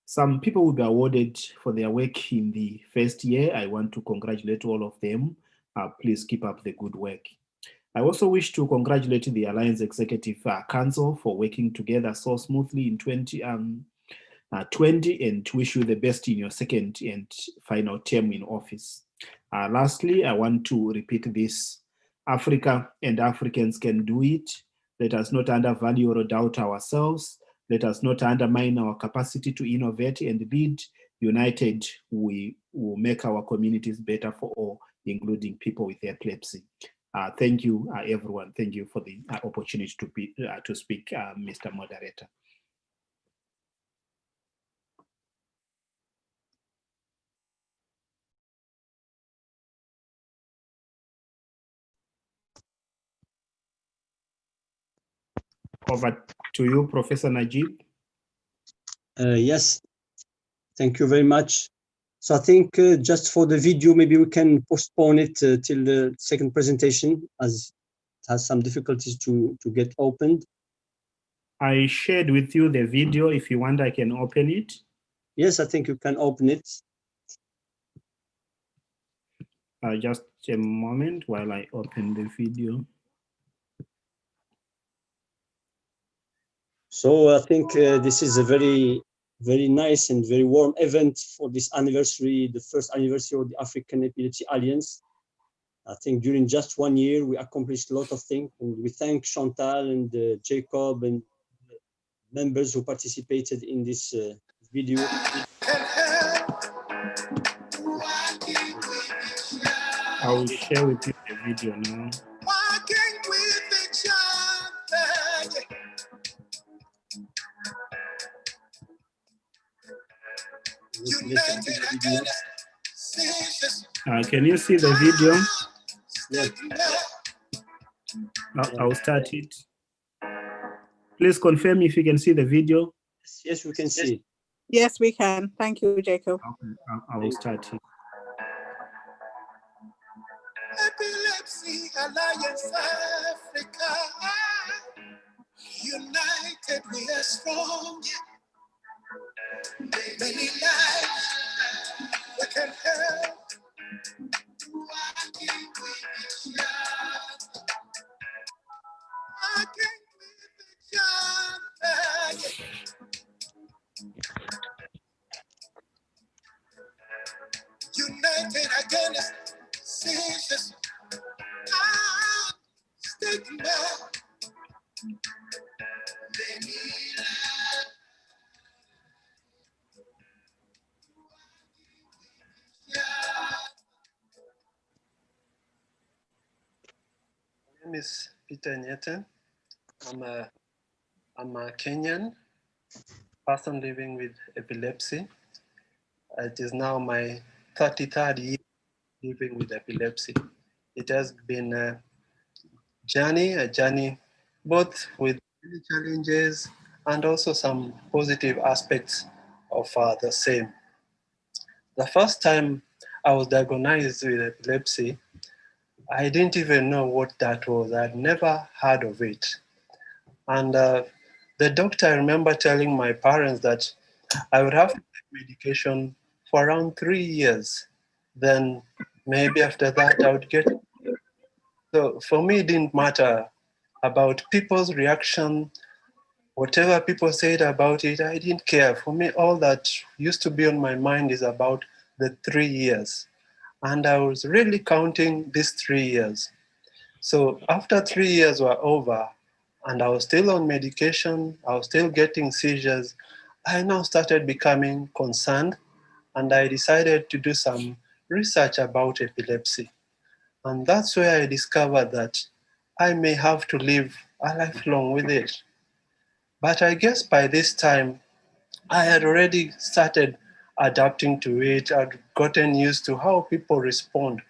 Some people will be awarded for their work in the first year. I want to congratulate all of them. Please keep up the good work. I also wish to congratulate the Alliance Executive Council for working together so smoothly in 2020 and wish you the best in your second and final term in office. Lastly, I want to repeat this. Africa and Africans can do it. Let us not undervalue or doubt ourselves. Let us not undermine our capacity to innovate and lead. United, we will make our communities better for all, including people with epilepsy. Thank you, everyone. Thank you for the opportunity to speak, Mr. Moderator. Over to you, Professor Najib. Yes, thank you very much. So I think just for the video, maybe we can postpone it till the second presentation, as has some difficulties to get opened. I shared with you the video. If you want, I can open it. Yes, I think you can open it. Just a moment while I open the video. So I think this is a very nice and very warm event for this anniversary, the first anniversary of the African Epilepsy Alliance. I think during just 1 year, we accomplished a lot of things. And we thank Chantal and Jacob and members who participated in this video. I will share with you the video now. Can you see the video? Yes. I'll start it. Please confirm if you can see the video. Yes, we can see it. Yes, we can. Thank you, Jacob. Okay, I will start it. Epilepsy Alliance Africa, united we are strong. Many lives we can help. Working with each other. Working with each other. United against seizures. Stigma. My name is Peter Nyeten. I'm a Kenyan person living with epilepsy. It is now my 33rd year living with epilepsy. It has been a journey both with many challenges and also some positive aspects of the same. The first time I was diagnosed with epilepsy, I didn't even know what that was. I'd never heard of it. And the doctor, I remember telling my parents that I would have to take medication for around 3 years. Then maybe after that I would get. So for me, it didn't matter about people's reaction, whatever people said about it, I didn't care. For me, all that used to be on my mind is about the 3 years. And I was really counting these 3 years. So after 3 years were over, and I was still on medication, I was still getting seizures, I now started becoming concerned, and I decided to do some research about epilepsy. And that's where I discovered that I may have to live a lifelong with it. But I guess by this time, I had already started adapting to it. I'd gotten used to how people respond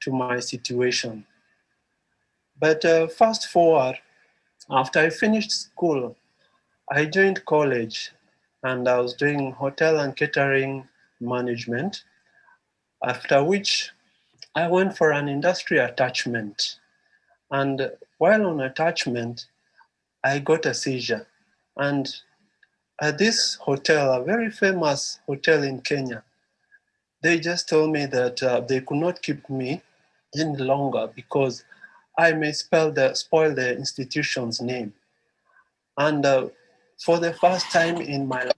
to my situation. But fast forward, after I finished school, I joined college and I was doing hotel and catering management, after which I went for an industry attachment. And while on attachment, I got a seizure. And at this hotel, a very famous hotel in Kenya, they just told me that they could not keep me any longer because I may spoil the institution's name. And for the first time in my life,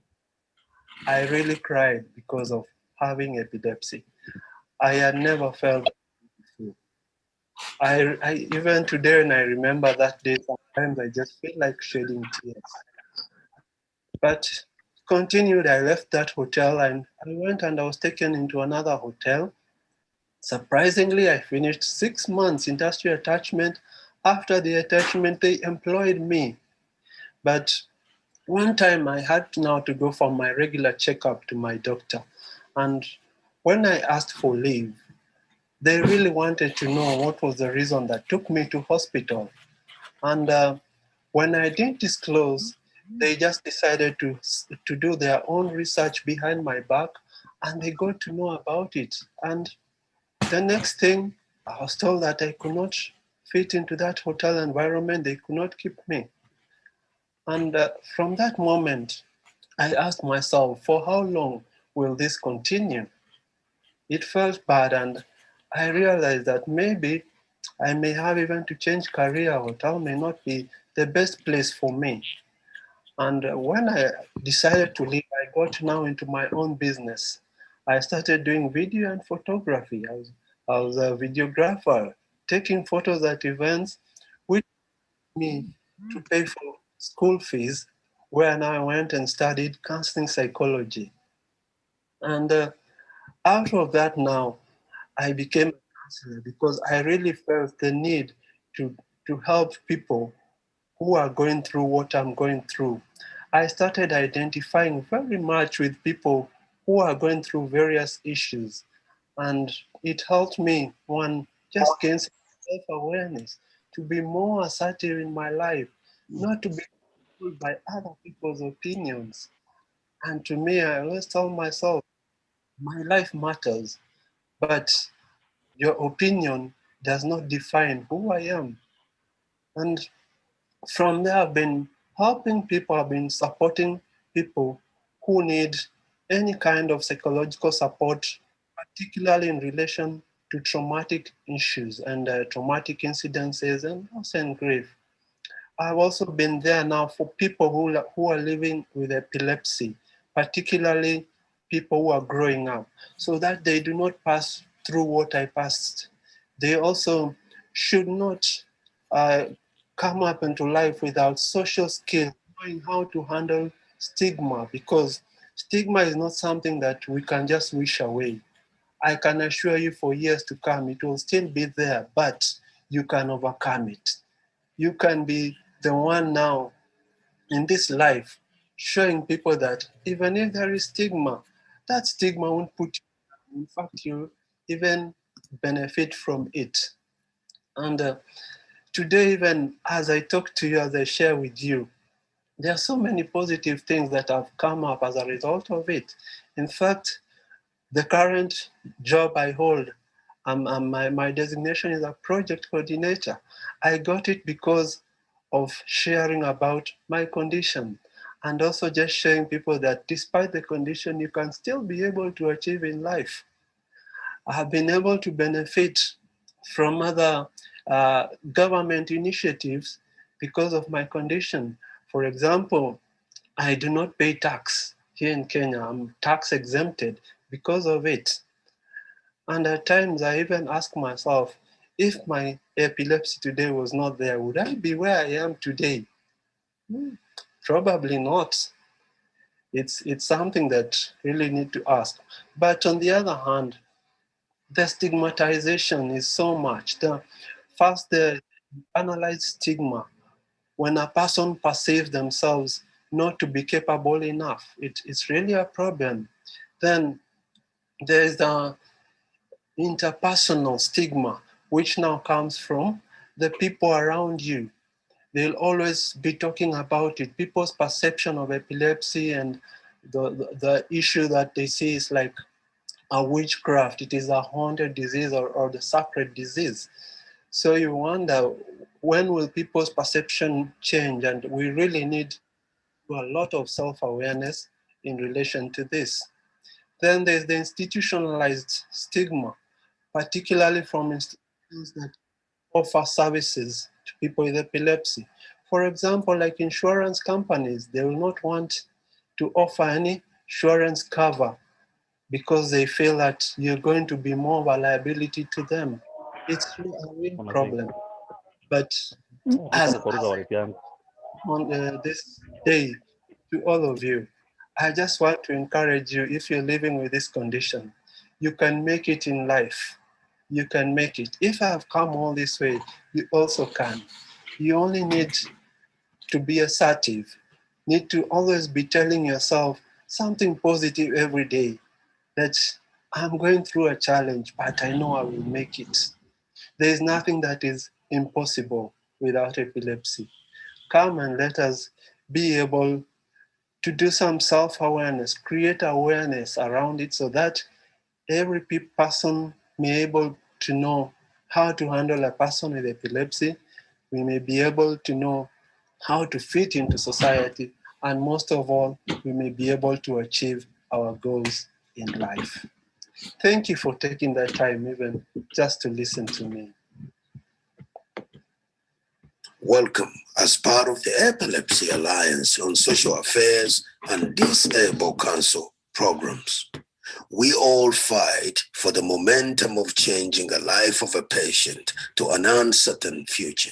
I really cried because of having epilepsy. I had never felt before. I even today, when I remember that day, sometimes I just feel like shedding tears. But continued, I left that hotel and I went and I was taken into another hotel. Surprisingly, I finished 6 months industry attachment. After the attachment, they employed me. But one time I had now to go for my regular checkup to my doctor. And when I asked for leave, they really wanted to know what was the reason that took me to hospital. And when I didn't disclose, they just decided to do their own research behind my back, and they got to know about it. And the next thing, I was told that I could not fit into that hotel environment. They could not keep me. And from that moment, I asked myself, for how long will this continue? It felt bad, and I realized that maybe I may have even to change career. Hotel may not be the best place for me. And when I decided to leave, I got now into my own business. I started doing video and photography. I was a videographer, taking photos at events, which me to pay for school fees, where now I went and studied counseling psychology. And out of that now, I became a counselor because I really felt the need to help people who are going through what I'm going through. I started identifying very much with people who are going through various issues. And it helped me, one, just gain self-awareness, to be more assertive in my life, not to be fooled by other people's opinions. And to me, I always tell myself, my life matters, but your opinion does not define who I am. And from there, I've been helping people, I've been supporting people who need any kind of psychological support, particularly in relation to traumatic issues and traumatic incidences and loss and grief. I've also been there now for people who are living with epilepsy, particularly people who are growing up, so that they do not pass through what I passed. They also should not come up into life without social skills, knowing how to handle stigma, because stigma is not something that we can just wish away. I can assure you for years to come, it will still be there, but you can overcome it. You can be the one now in this life showing people that even if there is stigma, that stigma won't put you, in fact, you even benefit from it. And today, even as I talk to you, as I share with you, there are so many positive things that have come up as a result of it. In fact, the current job I hold, my designation is a project coordinator. I got it because of sharing about my condition, and also just showing people that despite the condition, you can still be able to achieve in life. I have been able to benefit from other government initiatives because of my condition. For example, I do not pay tax here in Kenya. I'm tax exempted because of it. And at times I even ask myself, if my epilepsy today was not there, would I be where I am today? Probably not. It's something that really need to ask. But on the other hand, the stigmatization is so much. The analyze stigma. When a person perceives themselves not to be capable enough, it's really a problem. Then there is the interpersonal stigma, which now comes from the people around you. They'll always be talking about it. People's perception of epilepsy and the issue that they see is like a witchcraft. It is a haunted disease or the sacred disease. So you wonder, when will people's perception change? And we really need a lot of self-awareness in relation to this. Then there's the institutionalized stigma, particularly from institutions that offer services to people with epilepsy. For example, like insurance companies, they will not want to offer any insurance cover because they feel that you're going to be more of a liability to them. It's a real problem. But as on this day, to all of you, I just want to encourage you, if you're living with this condition, you can make it in life. You can make it. If I have come all this way, you also can. You only need to be assertive, need to always be telling yourself something positive every day, that I'm going through a challenge, but I know I will make it. There is nothing that is impossible without epilepsy. Come and let us be able to do some self-awareness, create awareness around it so that every person may be able to know how to handle a person with epilepsy, we may be able to know how to fit into society, and most of all, we may be able to achieve our goals in life. Thank you for taking that time even just to listen to me. Welcome as part of the Epilepsy Alliance on Social Affairs and Disabled Council programs. We all fight for the momentum of changing the life of a patient to an uncertain future.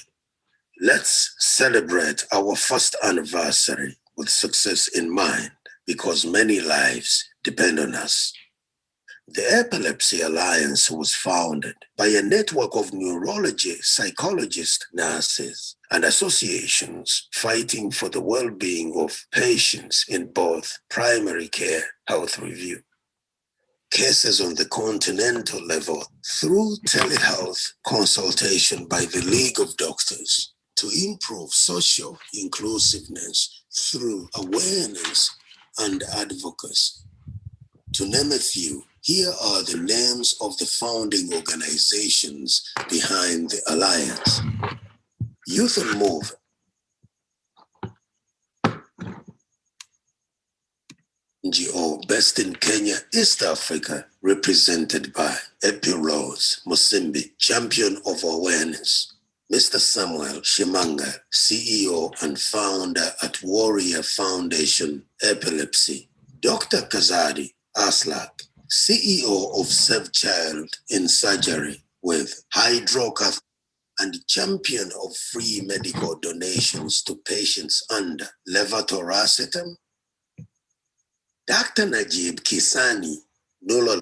Let's celebrate our first anniversary with success in mind, because many lives depend on us. The Epilepsy Alliance was founded by a network of neurology, psychologists, nurses, and associations fighting for the well-being of patients in both primary care health review, cases on the continental level through telehealth consultation by the League of Doctors to improve social inclusiveness through awareness and advocacy. To name a few, here are the names of the founding organizations behind the Alliance. Youth and Move, NGO based in Kenya, East Africa, represented by Epi Rose Musimbi, champion of awareness. Mr. Samuel Shimanga, CEO and founder at Warrior Foundation Epilepsy. Dr. Kazadi Aslak, CEO of Save Child in Surgery with hydrocath and champion of free medical donations to patients under levetiracetam. Dr. Najib Kisani Nulal,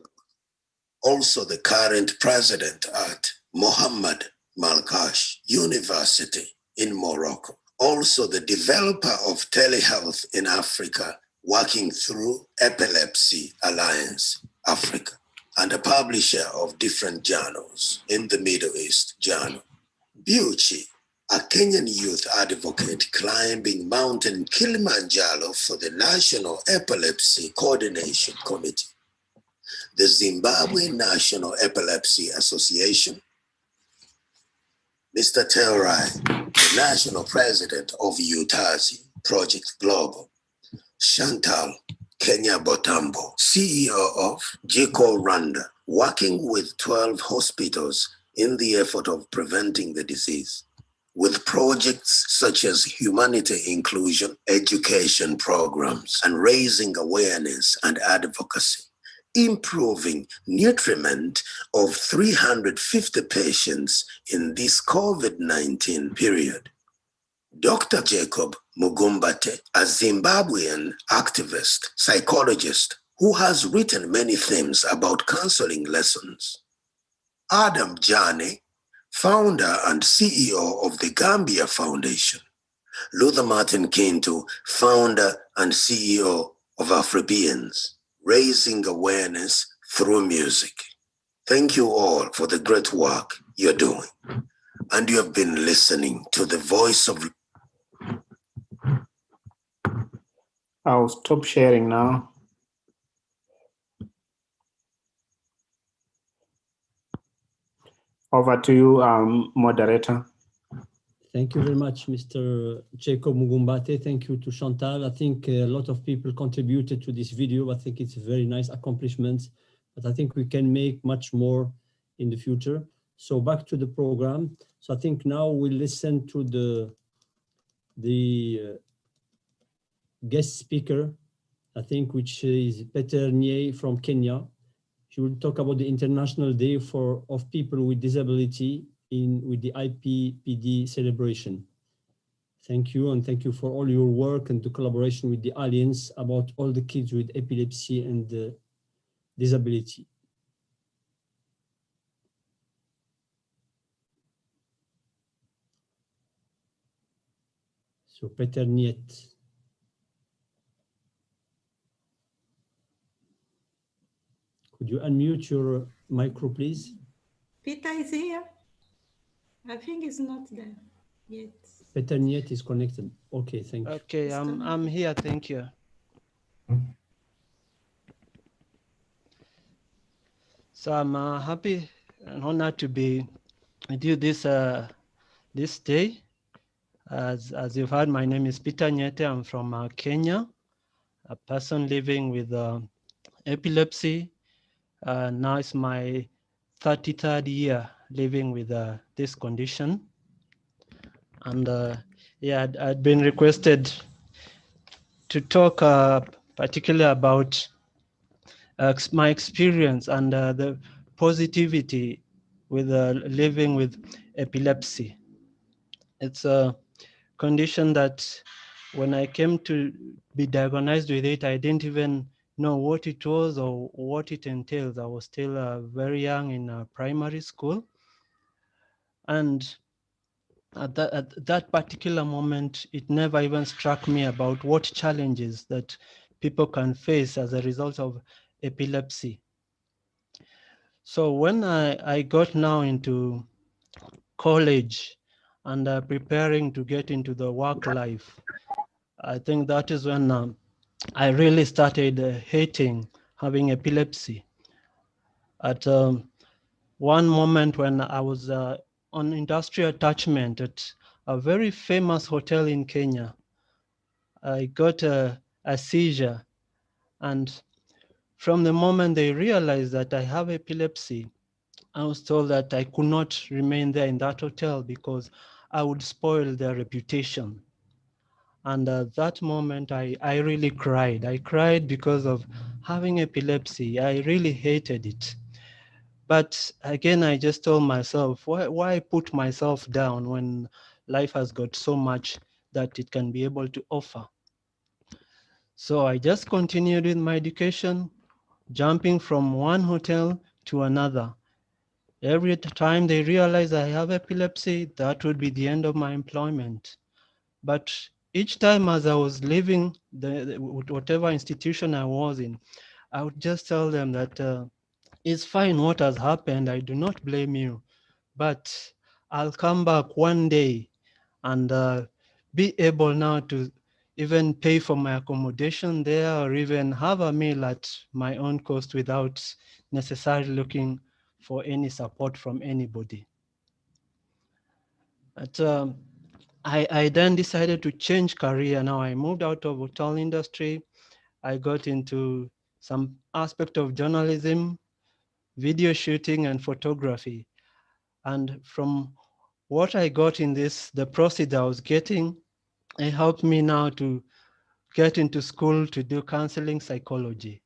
also the current president at Mohammed Malkash University in Morocco, also the developer of telehealth in Africa, working through Epilepsy Alliance Africa, and a publisher of different journals in the Middle East Journal. Biuchi, a Kenyan youth advocate climbing Mountain Kilimanjaro for the National Epilepsy Coordination Committee. The Zimbabwe National Epilepsy Association. Mr. Teorai, the national president of UTAZI Project Global. Chantal Kenya Botambo, CEO of GICO Rwanda, working with 12 hospitals in the effort of preventing the disease, with projects such as humanity inclusion, education programs, and raising awareness and advocacy, improving nutriment of 350 patients in this COVID-19 period. Dr. Jacob Mugumbate, a Zimbabwean activist, psychologist, who has written many themes about counseling lessons. Adam Jani, founder and CEO of the Gambia Foundation. Luther Martin Kintu, founder and CEO of Afrobeans, raising awareness through music. Thank you all for the great work you're doing. And you have been listening to the voice of... I'll stop sharing now. Over to you, moderator. Thank you very much, Mr. Jacob Mugumbate. Thank you to Chantal. I think a lot of people contributed to this video. I think it's a very nice accomplishment, but I think we can make much more in the future. So back to the program. So I think now we'll listen to the guest speaker, I think, which is Peter Nye from Kenya. She will talk about the International Day of People with Disability with the IPPD celebration. Thank you, and thank you for all your work and the collaboration with the Alliance about all the kids with epilepsy and disability. So Peter Niet. Could you unmute your micro, please? Peter is here. I think he's not there yet. Peter Niet is connected. Okay, thank you. Okay, I'm here. Thank you. So I'm happy and honored to be with you this day. As you've heard, my name is Peter Nyete. I'm from Kenya, a person living with epilepsy. Now it's my 33rd year living with this condition. And yeah, I'd been requested to talk particularly about my experience and the positivity with living with epilepsy. It's a condition that when I came to be diagnosed with it, I didn't even know what it was or what it entails. I was still very young in primary school. And at that particular moment, it never even struck me about what challenges that people can face as a result of epilepsy. So when I got now into college and preparing to get into the work life, I think that is when I really started hating having epilepsy. At one moment when I was on industrial attachment at a very famous hotel in Kenya, I got a seizure. And from the moment they realized that I have epilepsy, I was told that I could not remain there in that hotel because I would spoil their reputation. And at that moment, I really cried. I cried because of having epilepsy. I really hated it. But again, I just told myself, why put myself down when life has got so much that it can be able to offer? So I just continued with my education, jumping from one hotel to another. Every time they realized I have epilepsy, that would be the end of my employment. But each time as I was leaving whatever institution I was in, I would just tell them that it's fine what has happened, I do not blame you, but I'll come back one day and be able now to even pay for my accommodation there or even have a meal at my own cost without necessarily looking for any support from anybody. But I then decided to change career. Now I moved out of hotel industry. I got into some aspect of journalism, video shooting and photography. And from what I got in this, the proceeds I was getting, it helped me now to get into school to do counseling psychology.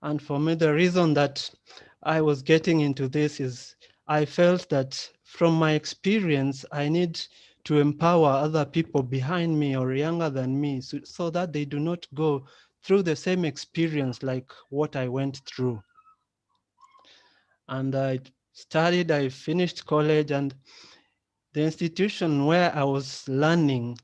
And for me, the reason that I was getting into this is I felt that from my experience, I need to empower other people behind me or younger than me so that they do not go through the same experience like what I went through. And I studied, I finished college, and the institution where I was learning,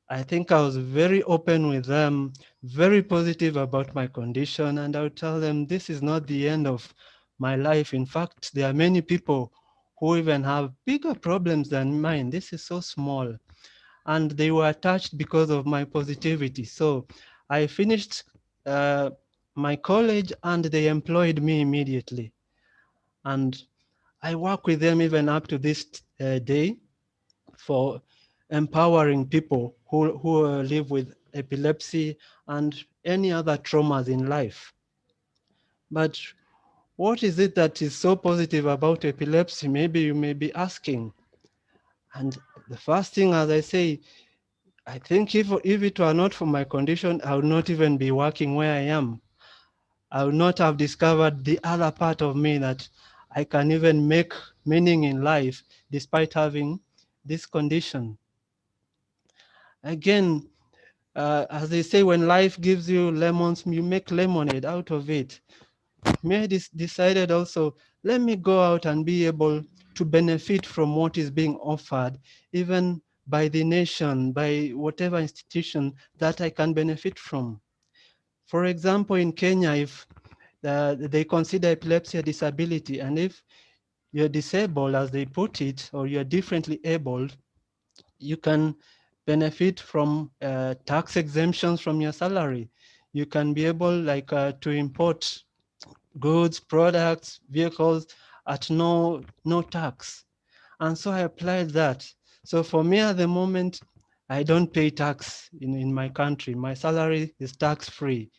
I think I was very open with them, very positive about my condition, and I would tell them this is not the end of my life. In fact, there are many people who even have bigger problems than mine. This is so small. And they were attached because of my positivity. So I finished my college and they employed me immediately. And I work with them even up to this day for empowering people who live with epilepsy and any other traumas in life. But what is it that is so positive about epilepsy? Maybe you may be asking. And the first thing, as I say, I think if it were not for my condition, I would not even be working where I am. I would not have discovered the other part of me that I can even make meaning in life despite having this condition. Again, as they say, when life gives you lemons, you make lemonade out of it. May decided also, let me go out and be able to benefit from what is being offered, even by the nation, by whatever institution that I can benefit from. For example, in Kenya, if they consider epilepsy a disability, and if you're disabled, as they put it, or you're differently abled, you can benefit from tax exemptions from your salary. You can be able to import goods, products, vehicles at no tax. And so I applied that. So for me at the moment, I don't pay tax in my country. My salary is tax-free.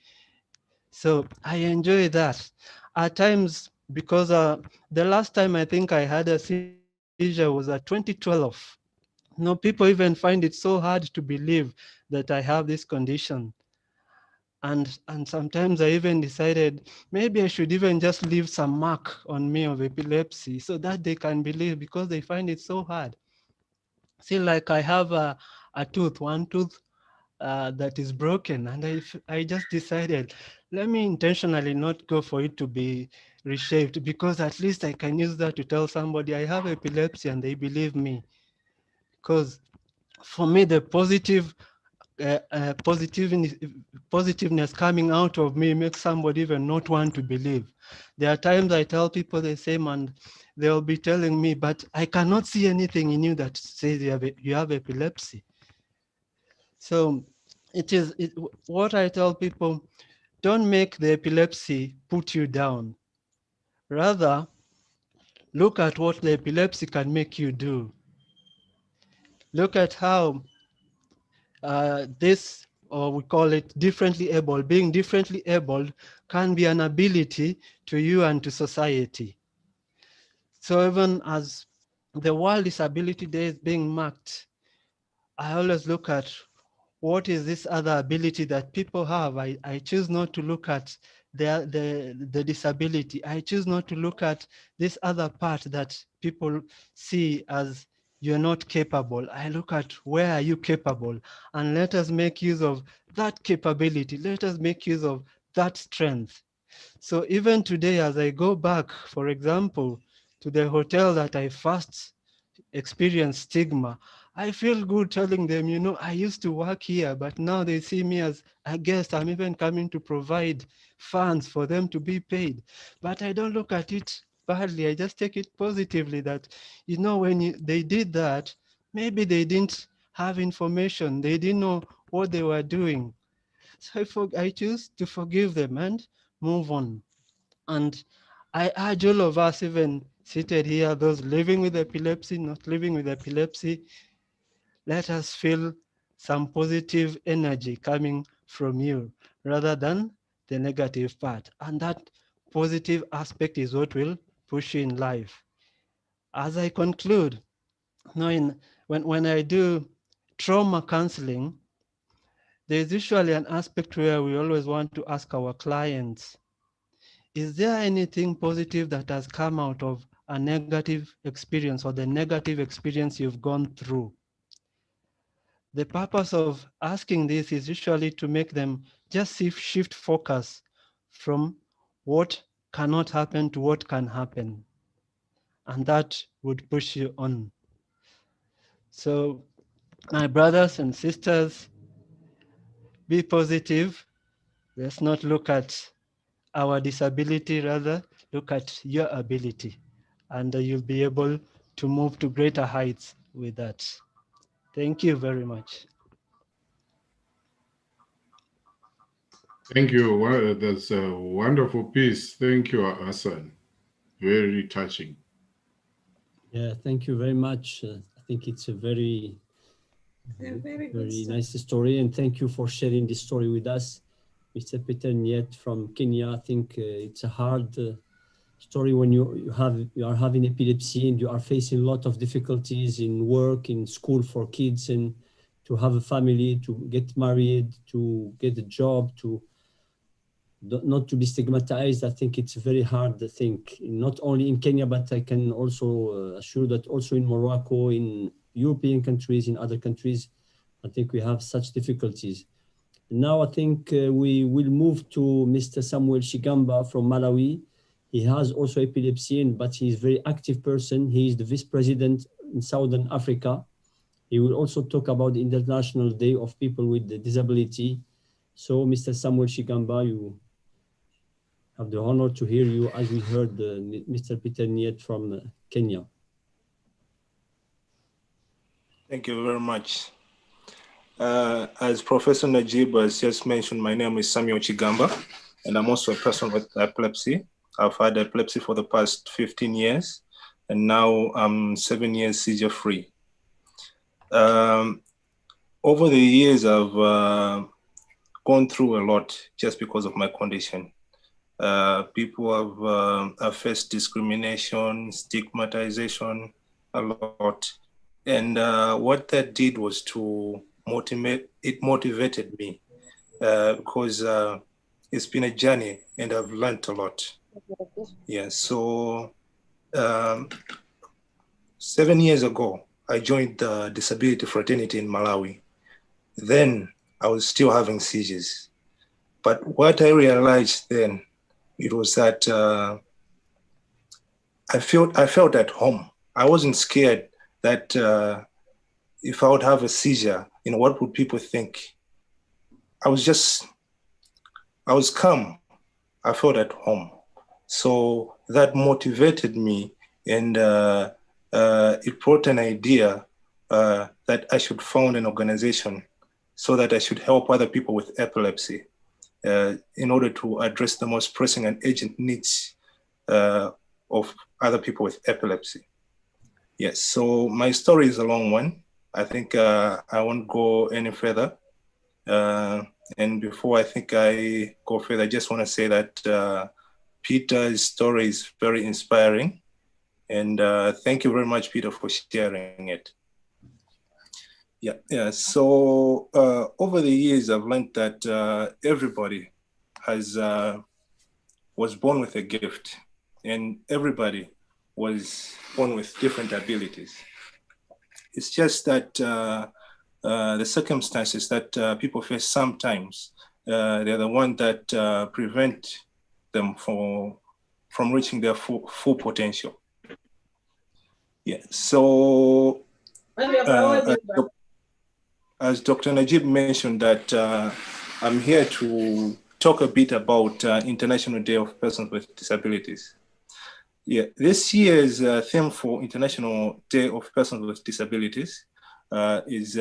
So I enjoy that. At times, because the last time I think I had a seizure was at 2012. No, people even find it so hard to believe that I have this condition. And sometimes I even decided maybe I should even just leave some mark on me of epilepsy so that they can believe, because they find it so hard. See, like I have one tooth that is broken, and I just decided, let me intentionally not go for it to be reshaped, because at least I can use that to tell somebody I have epilepsy and they believe me. Because for me, the positiveness coming out of me makes somebody even not want to believe. There are times I tell people the same and they'll be telling me, but I cannot see anything in you that says you have epilepsy. So what I tell people, don't make the epilepsy put you down. Rather, look at what the epilepsy can make you do. Look at how this, or we call it differently able, being differently able can be an ability to you and to society. So even as the World Disability Day is being marked, I always look at what is this other ability that people have. I choose not to look at the disability. I choose not to look at this other part that people see as you're not capable. I look at where are you capable, and let us make use of that capability. Let us make use of that strength. So even today, as I go back, for example, to the hotel that I first experienced stigma, I feel good telling them, you know, I used to work here, but now they see me as a guest. I'm even coming to provide funds for them to be paid. But I don't look at it badly. I just take it positively that, you know, when they did that, maybe they didn't have information. They didn't know what they were doing. So I choose to forgive them and move on. And I urge all of us, even seated here, those living with epilepsy, not living with epilepsy, let us feel some positive energy coming from you rather than the negative part. And that positive aspect is what will push you in life. As I conclude, when I do trauma counseling, there's usually an aspect where we always want to ask our clients, is there anything positive that has come out of a negative experience or the negative experience you've gone through? The purpose of asking this is usually to make them just shift focus from what cannot happen to what can happen. And that would push you on. So my brothers and sisters, be positive. Let's not look at our disability, rather look at your ability, and you'll be able to move to greater heights with that. Thank you very much. Thank you. Well, that's a wonderful piece. Thank you, Hassan. Very touching. Yeah, thank you very much. I think it's a very nice story, and thank you for sharing this story with us. Mr. Peter Niet from Kenya. I think it's a hard story when you are having epilepsy and you are facing a lot of difficulties in work, in school for kids, and to have a family, to get married, to get a job, to not to be stigmatized. I think it's very hard, I think, not only in Kenya, but I can also assure that also in Morocco, in European countries, in other countries, I think we have such difficulties. Now I think we will move to Mr. Samuel Shigamba from Malawi. He has also epilepsy, but he is a very active person. He is the vice president in Southern Africa. He will also talk about the International Day of People with Disability. So Mr. Samuel Shigamba, you have the honor to hear you as we heard Mr. Peter Niet from Kenya. Thank you very much. As Professor Najib has just mentioned, my name is Samuel Chigamba, and I'm also a person with epilepsy. I've had epilepsy for the past 15 years, and now I'm 7 years seizure free. Over the years, I've gone through a lot just because of my condition. People have faced discrimination, stigmatization, a lot. And what that did was to motivated me because it's been a journey and I've learned a lot. Yeah, so 7 years ago, I joined the disability fraternity in Malawi. Then I was still having seizures. But what I realized then, it was that I felt at home. I wasn't scared that if I would have a seizure, what would people think? I was calm. I felt at home. So that motivated me, and it brought an idea that I should found an organization so that I should help other people with epilepsy in order to address the most pressing and urgent needs of other people with epilepsy. Yes, so my story is a long one. I think I won't go any further. And before I think I go further, I just want to say that Peter's story is very inspiring. And thank you very much, Peter, for sharing it. Yeah. So over the years, I've learned that everybody was born with a gift, and everybody was born with different abilities. It's just that the circumstances that people face sometimes, they're the one that prevent them from reaching their full potential. Yeah, so as Dr. Najib mentioned that I'm here to talk a bit about International Day of Persons with Disabilities. Yeah, this year's theme for International Day of Persons with Disabilities is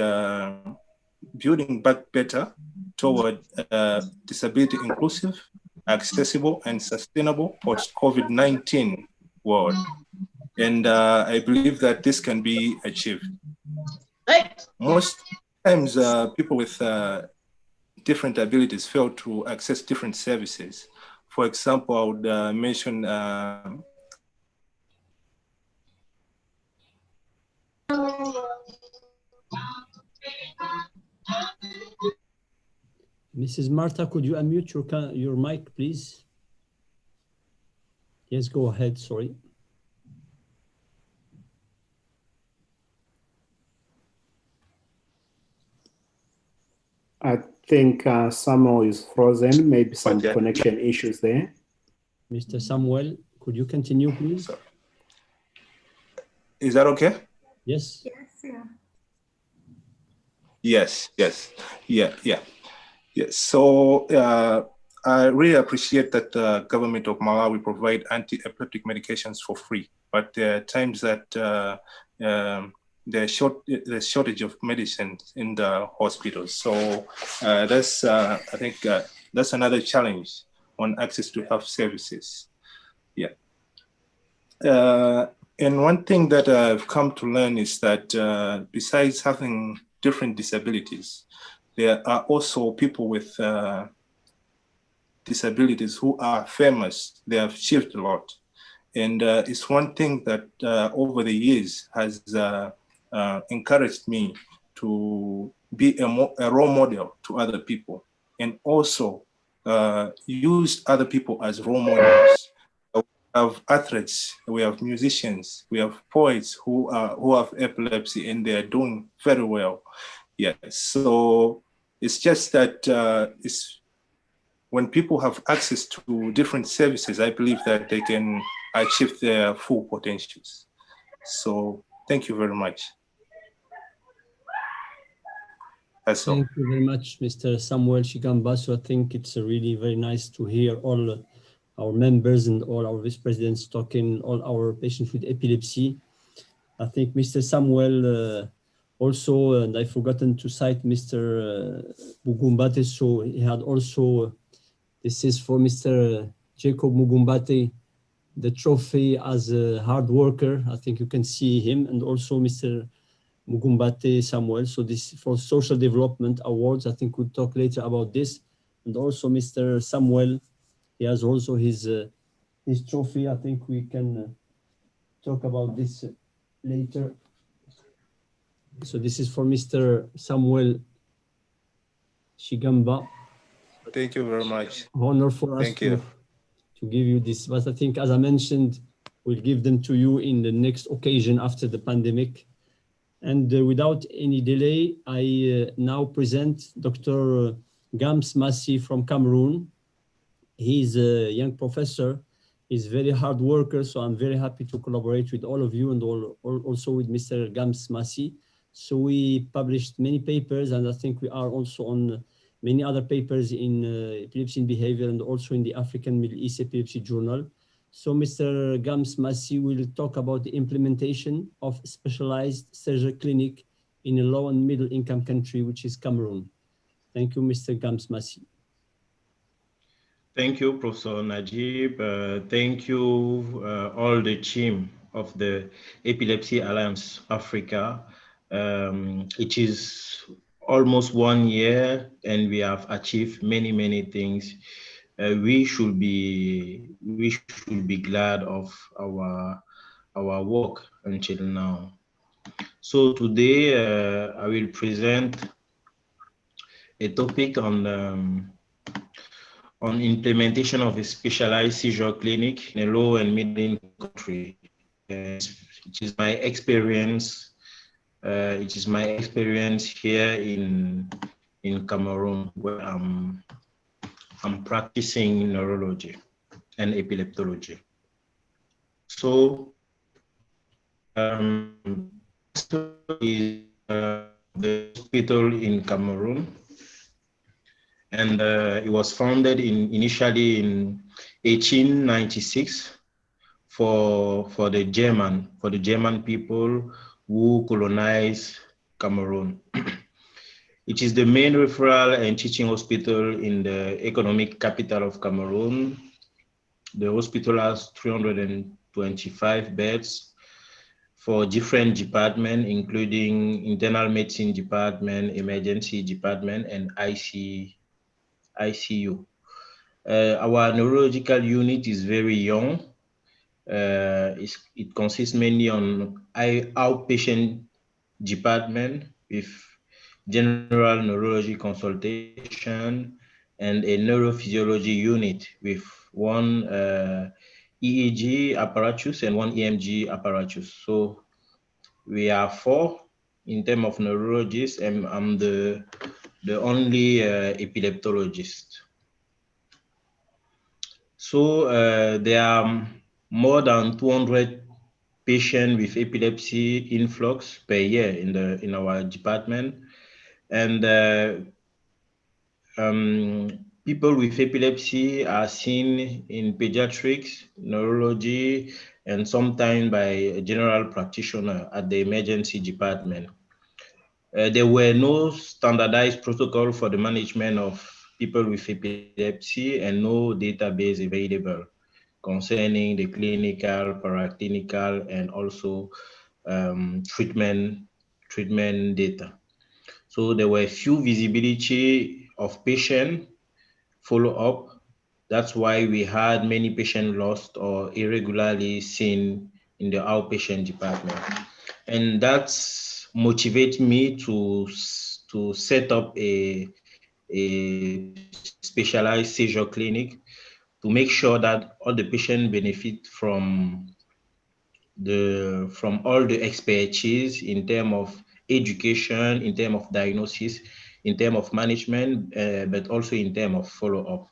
building back better toward disability inclusive, accessible, and sustainable post-COVID-19 world. And I believe that this can be achieved. Most times people with different abilities fail to access different services. For example, I would mention Mrs. Marta, could you unmute your mic, please? Yes, go ahead, sorry. I think Samuel is frozen, maybe some connection issues there. Mr. Samuel, could you continue, please? Is that okay? Yes. Yes. Yeah. So I really appreciate that the government of Malawi provide anti-epileptic medications for free, but there are times that there's shortage of medicine in the hospitals. So that's I think that's another challenge on access to health services. Yeah. And one thing that I've come to learn is that besides having different disabilities, there are also people with disabilities who are famous. They have achieved a lot. And it's one thing that over the years has encouraged me to be a role model to other people, and also use other people as role models. We have athletes, we have musicians, we have poets who have epilepsy, and they're doing very well. Yeah, so it's just that when people have access to different services, I believe that they can achieve their full potentials. So thank you very much. Thank you very much, Mr. Samuel Chigamba. So I think it's really very nice to hear all our members and all our vice presidents talking, all our patients with epilepsy. I think Mr. Samuel also, and I've forgotten to cite Mr. Mugumbate, so he had also, this is for Mr. Jacob Mugumbate, the trophy as a hard worker. I think you can see him, and also Mr. Mugumbate Samuel. So this for Social Development Awards. I think we'll talk later about this. And also Mr. Samuel, he has also his trophy. I think we can talk about this later. So this is for Mr. Samuel Shigamba. Thank you very much. Honor for us to give you this. But I think, as I mentioned, we'll give them to you in the next occasion after the pandemic. And without any delay, I now present Dr. Chams Tensift from Cameroon. He's a young professor. He's a very hard worker, so I'm very happy to collaborate with all of you and also with Mr. Chams Tensift. So we published many papers, and I think we are also on many other papers in epilepsy and behavior, and also in the African Middle East Epilepsy Journal. So Mr. Chams Tensift will talk about the implementation of specialized seizure clinic in a low and middle income country, which is Cameroon. Thank you, Mr. Chams Tensift. Thank you, Professor Najib. Thank you, all the team of the Epilepsy Alliance Africa. It is almost 1 year, and we have achieved many, many things. We should be glad of our work until now. So today I will present a topic on implementation of a specialized seizure clinic in a low and middle-income country. It is my experience. It is my experience here in Cameroon, where I'm practicing neurology and epileptology. So, is the hospital in Cameroon, and it was founded initially in 1896 for the German people who colonized Cameroon. It is the main referral and teaching hospital in the economic capital of Cameroon. The hospital has 325 beds for different departments, including internal medicine department, emergency department, and ICU. Our neurological unit is very young. It consists mainly on outpatient department with general neurology consultation and a neurophysiology unit with one EEG apparatus and one EMG apparatus. So we are 4 in terms of neurologists, and I'm the only epileptologist. So there are more than 200 patients with epilepsy influx per year in our department, and people with epilepsy are seen in pediatrics, neurology, and sometimes by a general practitioner at the emergency department. There were no standardized protocol for the management of people with epilepsy, and no database available concerning the clinical, paraclinical, and also treatment data. So there were few visibility of patient follow-up. That's why we had many patients lost or irregularly seen in the outpatient department. And that's motivates me to set up a specialized seizure clinic to make sure that all the patients benefit from all the expertise in terms of education, in terms of diagnosis, in terms of management, but also in terms of follow-up.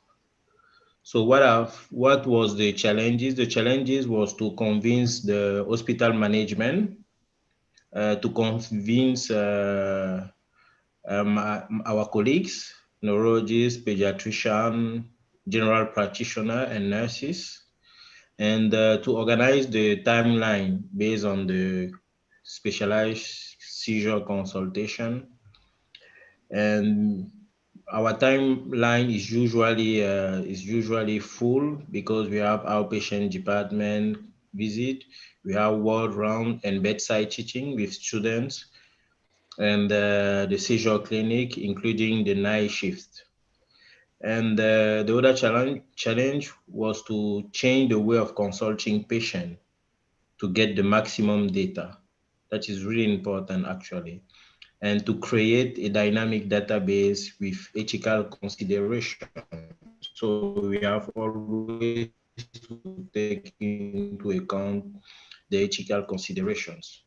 So what was the challenges? The challenges was to convince the hospital management, to convince our colleagues, neurologists, pediatricians, general practitioner, and nurses, and to organize the timeline based on the specialized seizure consultation. And our timeline is usually full because we have outpatient department visit, we have ward round and bedside teaching with students, and the seizure clinic, including the night shift. And the other challenge was to change the way of consulting patients to get the maximum data. That is really important, actually. And to create a dynamic database with ethical consideration. So we have always to take into account the ethical considerations.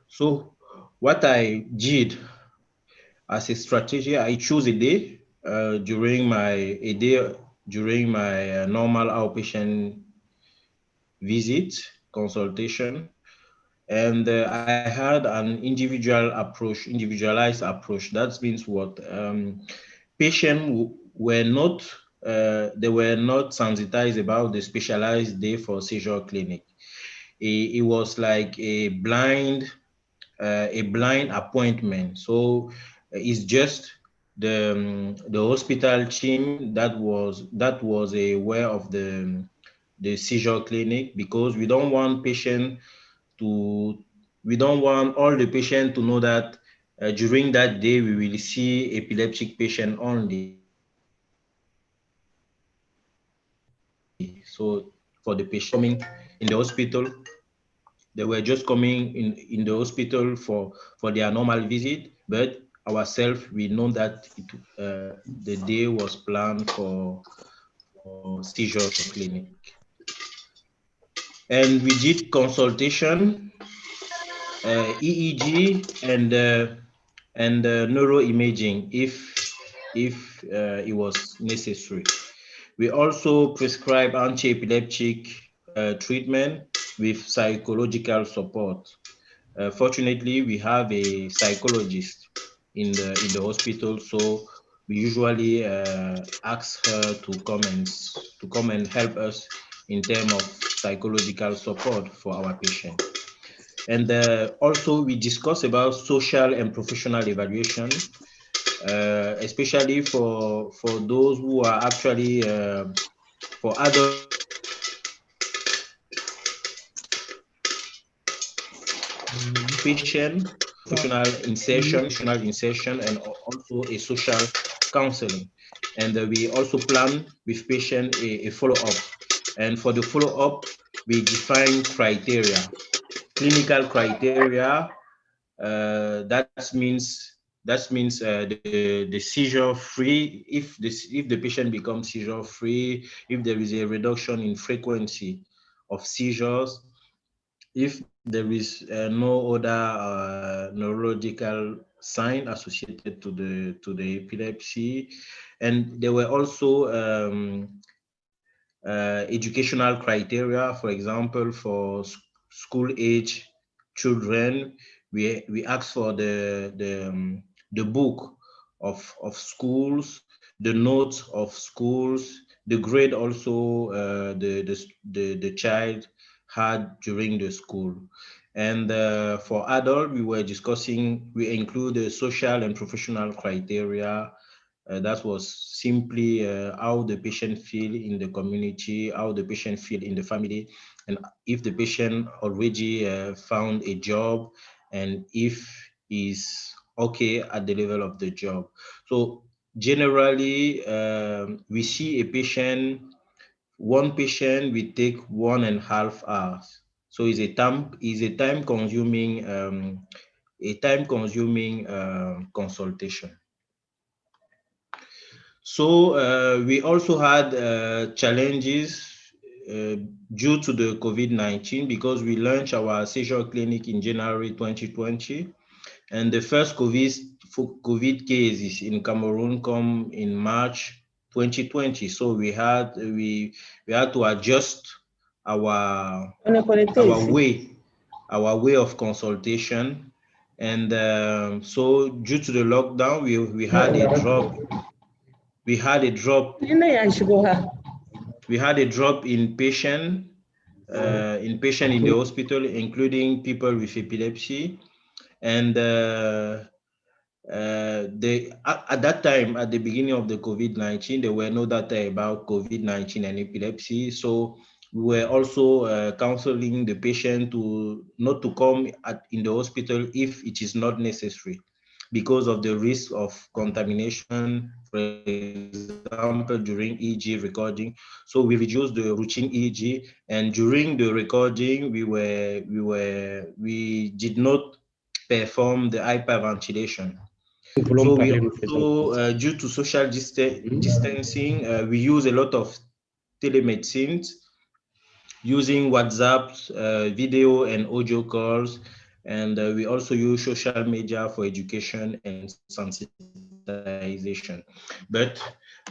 So what I did as a strategy, I chose a day during my normal outpatient visit consultation, and I had an individualized approach. That means what? Patients were not they were not sensitized about the specialized day for seizure clinic. It was like a blind appointment. So it's just the hospital team that was aware of the seizure clinic, because we don't want all the patient to know that during that day we will see epileptic patient only. So for the patient coming in the hospital, they were just coming in the hospital for their normal visit, but ourselves, we know that the day was planned for seizure clinic. And we did consultation, EEG, and neuroimaging if it was necessary. We also prescribe anti-epileptic treatment with psychological support. Fortunately, we have a psychologist in the hospital, so we usually ask her to come and help us in terms of psychological support for our patient. And also we discuss about social and professional evaluation, especially for those who are actually for adult patient, professional insertion, and also a social counseling. And we also plan with patient a follow-up. And for the follow-up, we define criteria, clinical criteria. That means the seizure free. If the patient becomes seizure free, if there is a reduction in frequency of seizures, if there is no other neurological sign associated to the epilepsy. And there were also educational criteria. For example, for school age children, we asked for the book of schools, the notes of schools, the grade also the child had during the school. And for adult, we include the social and professional criteria. That was simply how the patient feel in the community, how the patient feel in the family, and if the patient already found a job, and if he's okay at the level of the job. So generally, we see a patient, one patient will take 1.5 hours. So it's a time consuming consultation. So we also had challenges due to the COVID-19, because we launched our seizure clinic in January 2020, and the first COVID cases in Cameroon come in March 2020. So we had to adjust our way of consultation, and so due to the lockdown, we had a drop. We had a drop in patient in the hospital, including people with epilepsy, and at that time, at the beginning of the COVID-19, there were no data about COVID-19 and epilepsy. So we were also counseling the patient to not to come in the hospital if it is not necessary, because of the risk of contamination, for example, during EEG recording. So we reduced the routine EEG, and during the recording, we did not perform the hyperventilation. So we also, due to social distancing, we use a lot of telemedicine, using WhatsApp, video and audio calls, and we also use social media for education and sensitization. But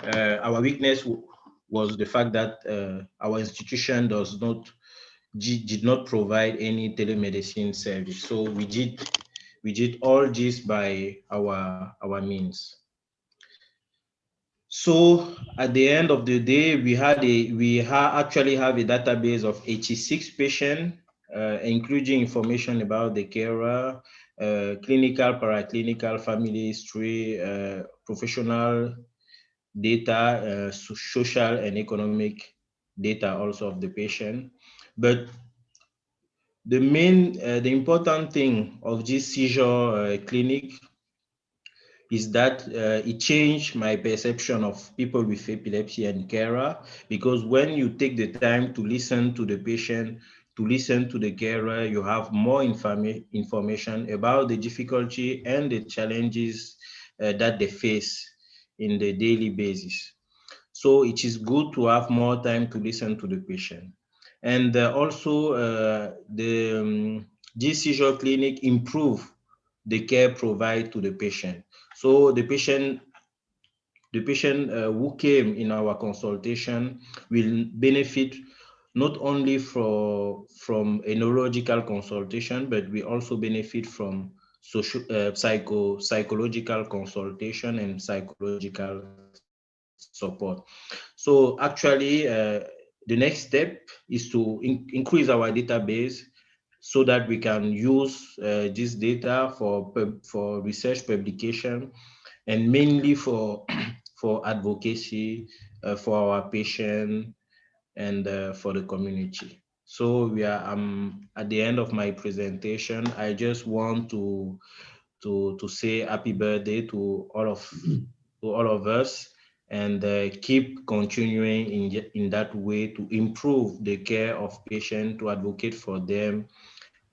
our weakness was the fact that our institution did not provide any telemedicine service. So we did all this by our means. So at the end of the day, we actually have a database of 86 patients, including information about the carer, clinical, paraclinical, family history, professional data, social and economic data also of the patient. But the important thing of this seizure clinic is that it changed my perception of people with epilepsy and carer, because when you take the time to listen to the patient, to listen to the carer, you have more information about the difficulty and the challenges that they face in the daily basis. So it is good to have more time to listen to the patient. And also this seizure clinic improve the care provided to the patient. So the patient who came in our consultation will benefit not only from a neurological consultation, but we also benefit from psychological consultation and psychological support. So actually, the next step is to increase our database so that we can use this data for research publication, and mainly for advocacy for our patient and for the community. So we are at the end of my presentation. I just want to say happy birthday to all of us, and keep continuing in that way to improve the care of patients, to advocate for them,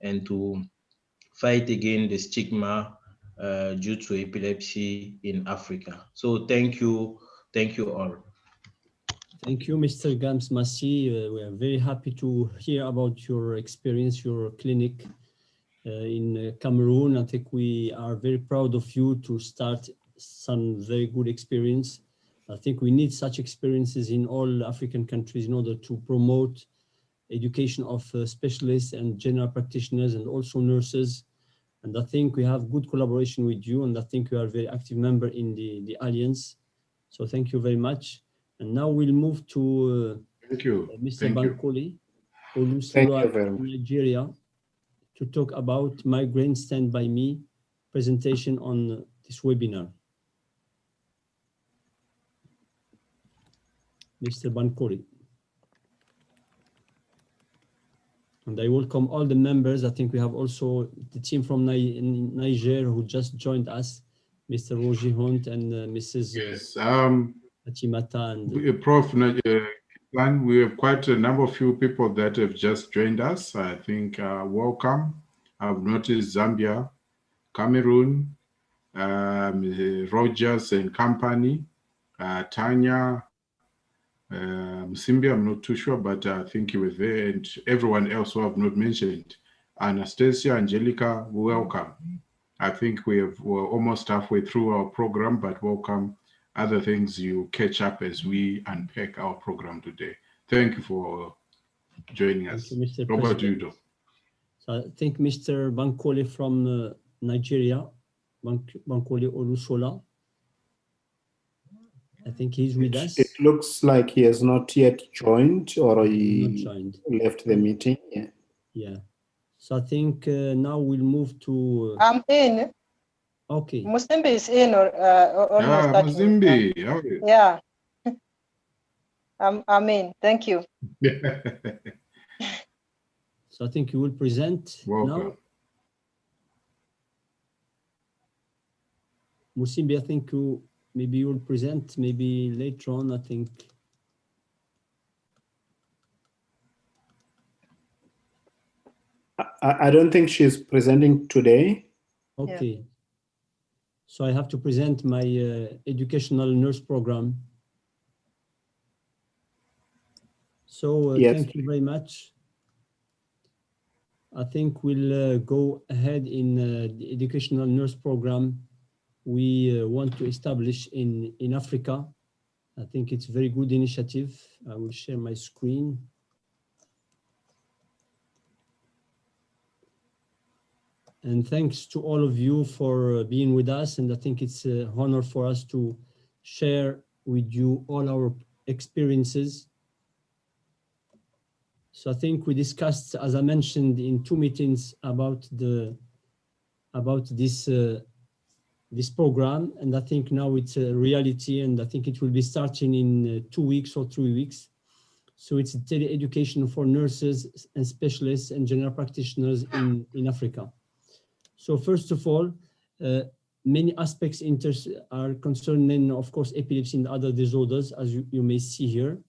and to fight against the stigma due to epilepsy in Africa. So thank you all. Thank you, Mr. Chams Tensift. We are very happy to hear about your experience, your clinic in Cameroon. I think we are very proud of you to start some very good experience. I think we need such experiences in all African countries in order to promote education of specialists and general practitioners and also nurses. And I think we have good collaboration with you, and I think you are a very active member in the Alliance. So thank you very much. And now we'll move to Mr. Bankole Olusola from Nigeria to talk about Migraine Stand By Me presentation on this webinar. Mr. Bankole. And I welcome all the members. I think we have also the team from Niger who just joined us, Mr. Roger Hunt and Mrs. Achimata. And Prof. We have quite a number of few people that have just joined us. I think welcome. I've noticed Zambia, Cameroon, Rogers and Company, Tanya, Msimbi, I'm not too sure, but I think you were there, and everyone else who I've not mentioned. Anastasia, Angelica, welcome. I think we're almost halfway through our program, but welcome. Other things you catch up as we unpack our program today. Thank you for joining us. Thank you, Mr. Robert President. Udo. So I think Mr. Bankole from Nigeria, Bankole Olusola, I think he's with us. It looks like he has not yet joined, or he left the meeting. Yeah. So I think now we'll move to... I'm in. Okay. Musimbi is in or almost starting. Musimbi, how are you? Yeah. I'm in. Thank you. So I think you will present now. Musimbi, I think maybe you will present maybe later on, I think. I don't think she's presenting today. Okay. Yeah. So I have to present my educational nurse program. So Yes. thank you very much. I think we'll go ahead in the educational nurse program we want to establish in Africa. I think it's a very good initiative. I will share my screen. And thanks to all of you for being with us. And I think it's an honor for us to share with you all our experiences. So I think we discussed, as I mentioned, in 2 meetings about this this program, and I think now it's a reality, and I think it will be starting in 2 weeks or 3 weeks. So it's tele-education for nurses and specialists and general practitioners in Africa. So first of all, many aspects are concerning, of course, epilepsy and other disorders, as you may see here.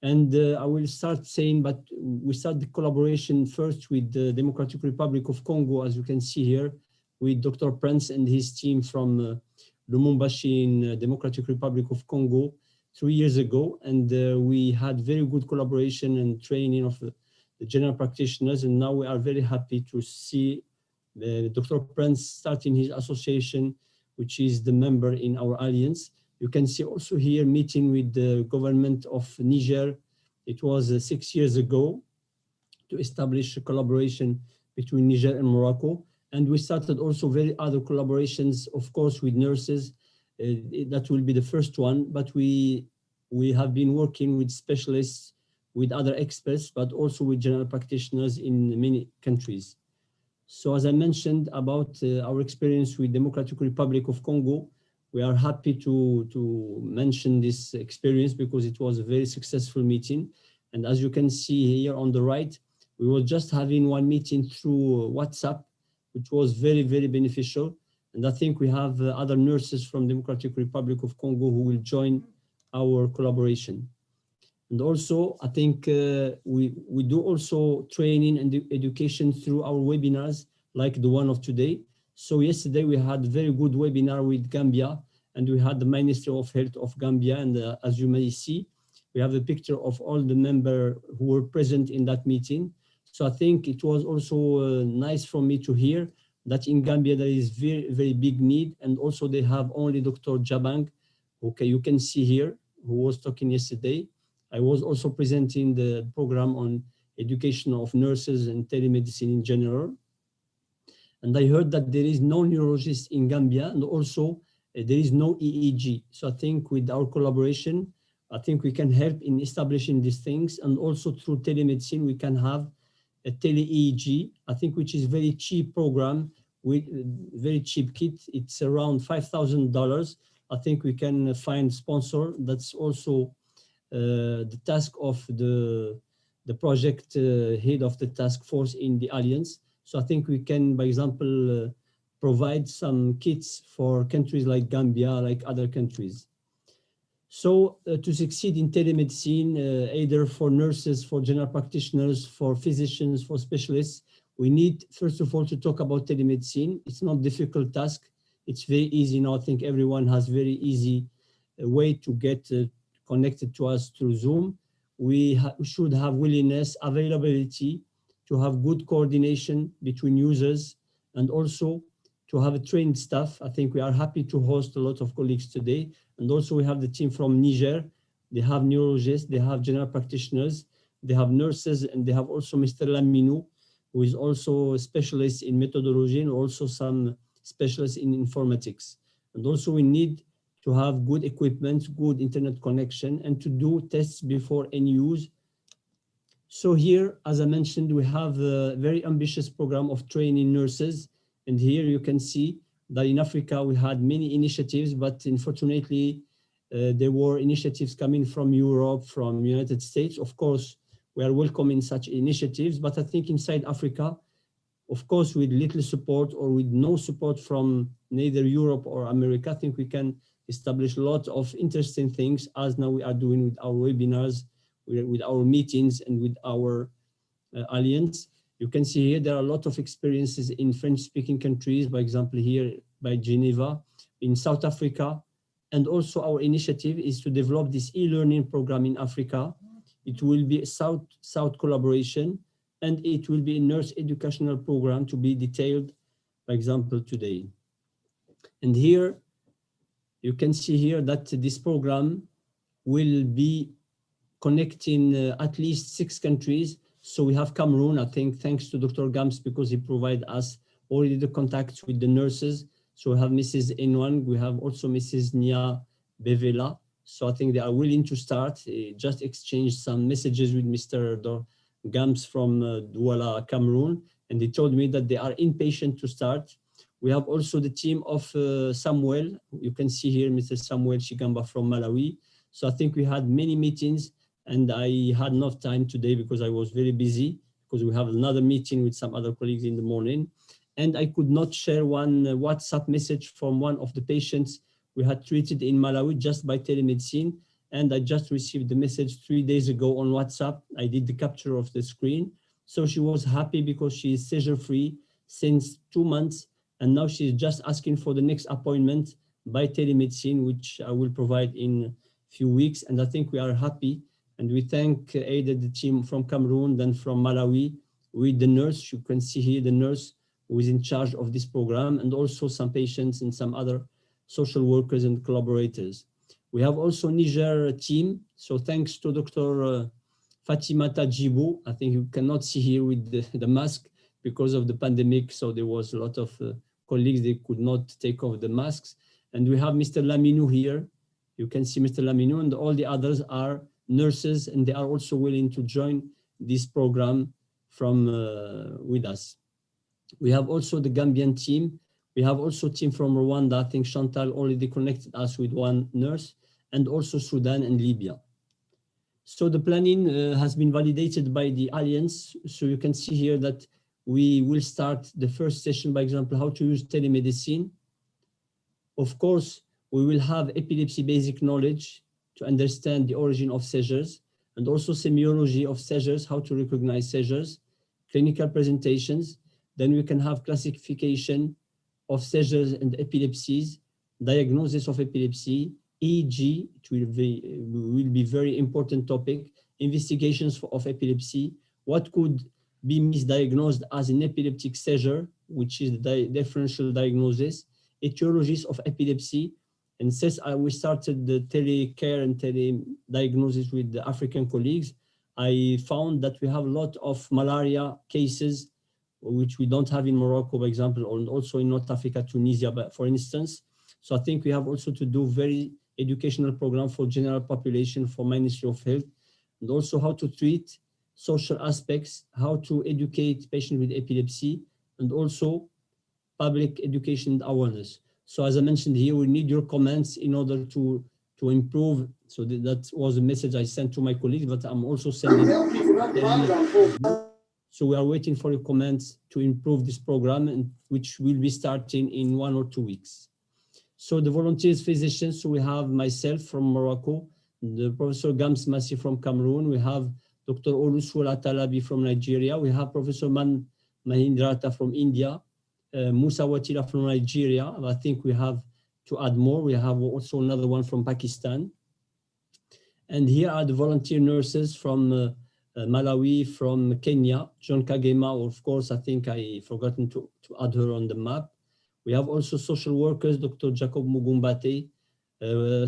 And I will start saying, but we start the collaboration first with the Democratic Republic of Congo, as you can see here, with Dr. Prince and his team from Lumumbashi in Democratic Republic of Congo 3 years ago. And we had very good collaboration and training of the general practitioners. And now we are very happy to see Dr. Prince starting his association, which is the member in our alliance. You can see also here meeting with the government of Niger. It was 6 years ago to establish a collaboration between Niger and Morocco. And we started also very other collaborations, of course, with nurses. That will be the first one, but we have been working with specialists, with other experts, but also with general practitioners in many countries. So as I mentioned about our experience with Democratic Republic of Congo, we are happy to mention this experience because it was a very successful meeting. And as you can see here on the right, we were just having one meeting through WhatsApp, which was very, very beneficial. And I think we have other nurses from Democratic Republic of Congo who will join our collaboration. And also, I think we do also training and education through our webinars, like the one of today. So yesterday we had a very good webinar with Gambia, and we had the Ministry of Health of Gambia. And as you may see, we have a picture of all the members who were present in that meeting. So I think it was also nice for me to hear that in Gambia there is very, very big need. And also they have only Dr. Jabang, okay, you can see here, who was talking yesterday. I was also presenting the program on education of nurses and telemedicine in general. And I heard that there is no neurologist in Gambia, and also there is no EEG. So I think with our collaboration, I think we can help in establishing these things. And also through telemedicine, we can have a tele-EEG, I think, which is very cheap program with very cheap kit. It's around $5,000. I think we can find sponsor. That's also the task of the project head of the task force in the Alliance. So I think we can, by example, provide some kits for countries like Gambia, like other countries. So to succeed in telemedicine, either for nurses, for general practitioners, for physicians, for specialists, we need, first of all, to talk about telemedicine. It's not a difficult task. It's very easy now. I think everyone has very easy way to get connected to us through Zoom. We should have willingness, availability, to have good coordination between users, and also to have a trained staff. I think we are happy to host a lot of colleagues today. And also we have the team from Niger. They have neurologists, they have general practitioners, they have nurses, and they have also Mr. Laminou, who is also a specialist in methodology and also some specialists in informatics. And also we need to have good equipment, good internet connection, and to do tests before any use. So here, as I mentioned, we have a very ambitious program of training nurses. And here you can see that in Africa we had many initiatives, but unfortunately there were initiatives coming from Europe, from United States. Of course, we are welcoming such initiatives, but I think inside Africa, of course, with little support or with no support from neither Europe or America, I think we can establish a lot of interesting things, as now we are doing with our webinars, with our meetings, and with our alliance. You can see here there are a lot of experiences in French-speaking countries, for example, here by Geneva, in South Africa. And also our initiative is to develop this e-learning program in Africa. It will be a South collaboration, and it will be a nurse educational program to be detailed, for example, today. And here, you can see here that this program will be connecting at least 6 countries. So we have Cameroon, I think, thanks to Dr. Gams, because he provided us already the contacts with the nurses. So we have Mrs. Enwang, we have also Mrs. Nia Bevela. So I think they are willing to start. Just exchange some messages with Mr. Gams from Douala, Cameroon, and they told me that they are impatient to start. We have also the team of Samuel. You can see here Mr. Samuel Chigamba from Malawi. So I think we had many meetings, and I had enough time today because I was very busy, because we have another meeting with some other colleagues in the morning. And I could not share one WhatsApp message from one of the patients we had treated in Malawi just by telemedicine. And I just received the message 3 days ago on WhatsApp. I did the capture of the screen. So she was happy because she is seizure-free since 2 months. And now she's just asking for the next appointment by telemedicine, which I will provide in a few weeks. And I think we are happy. And we thank either the team from Cameroon, then from Malawi, with the nurse. You can see here the nurse who is in charge of this program, and also some patients and some other social workers and collaborators. We have also Niger team. So thanks to Dr. Fatimata Djibou. I think you cannot see here with the mask because of the pandemic. So there was a lot of colleagues, they could not take off the masks. And we have Mr. Laminou here. You can see Mr. Laminou, and all the others are nurses, and they are also willing to join this program from with us. We have also the Gambian team. We have also a team from Rwanda. I think Chantal already connected us with one nurse, and also Sudan and Libya. So the planning has been validated by the Alliance. So you can see here that we will start the first session, by example, how to use telemedicine. Of course, we will have epilepsy basic knowledge to understand the origin of seizures, and also semiology of seizures, how to recognize seizures, clinical presentations. Then we can have classification of seizures and epilepsies, diagnosis of epilepsy, EEG, it will be very important topic, investigations of epilepsy, what could be misdiagnosed as an epileptic seizure, which is the differential diagnosis, etiologies of epilepsy. And since we started the telecare and tele-diagnosis with the African colleagues, I found that we have a lot of malaria cases, which we don't have in Morocco, for example, or also in North Africa, Tunisia, but for instance. So I think we have also to do very educational program for general population, for Ministry of Health, and also how to treat social aspects, how to educate patients with epilepsy, and also public education and awareness. So as I mentioned here, we need your comments in order to improve. So that was a message I sent to my colleagues, but I'm also sending. So we are waiting for your comments to improve this program, and which will be starting in 1 or 2 weeks. So the volunteers physicians, so we have myself from Morocco, the Professor Gams Massi from Cameroon, we have Dr. Olusola Talabi from Nigeria, we have Professor Mahindrata from India, Musa Watila from Nigeria. I think we have to add more. We have also another one from Pakistan. And here are the volunteer nurses from Malawi, from Kenya, John Kagema, of course, I think I forgotten to add her on the map. We have also social workers, Dr. Jacob Mugumbate,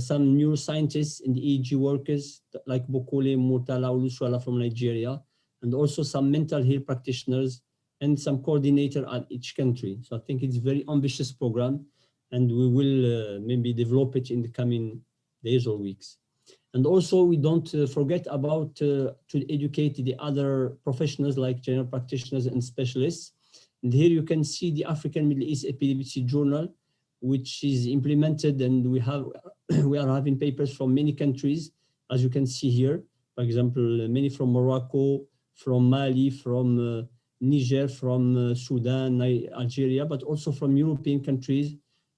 some neuroscientists and EEG workers like Bokole Murtala Olusola from Nigeria, and also some mental health practitioners and some coordinator at each country. So I think it's a very ambitious program, and we will maybe develop it in the coming days or weeks. And also we don't forget about to educate the other professionals like general practitioners and specialists. And here you can see the African Middle East Epilepsy Journal, which is implemented, and we are having papers from many countries, as you can see here. For example, many from Morocco, from Mali, from Niger, from Sudan, Algeria, but also from European countries,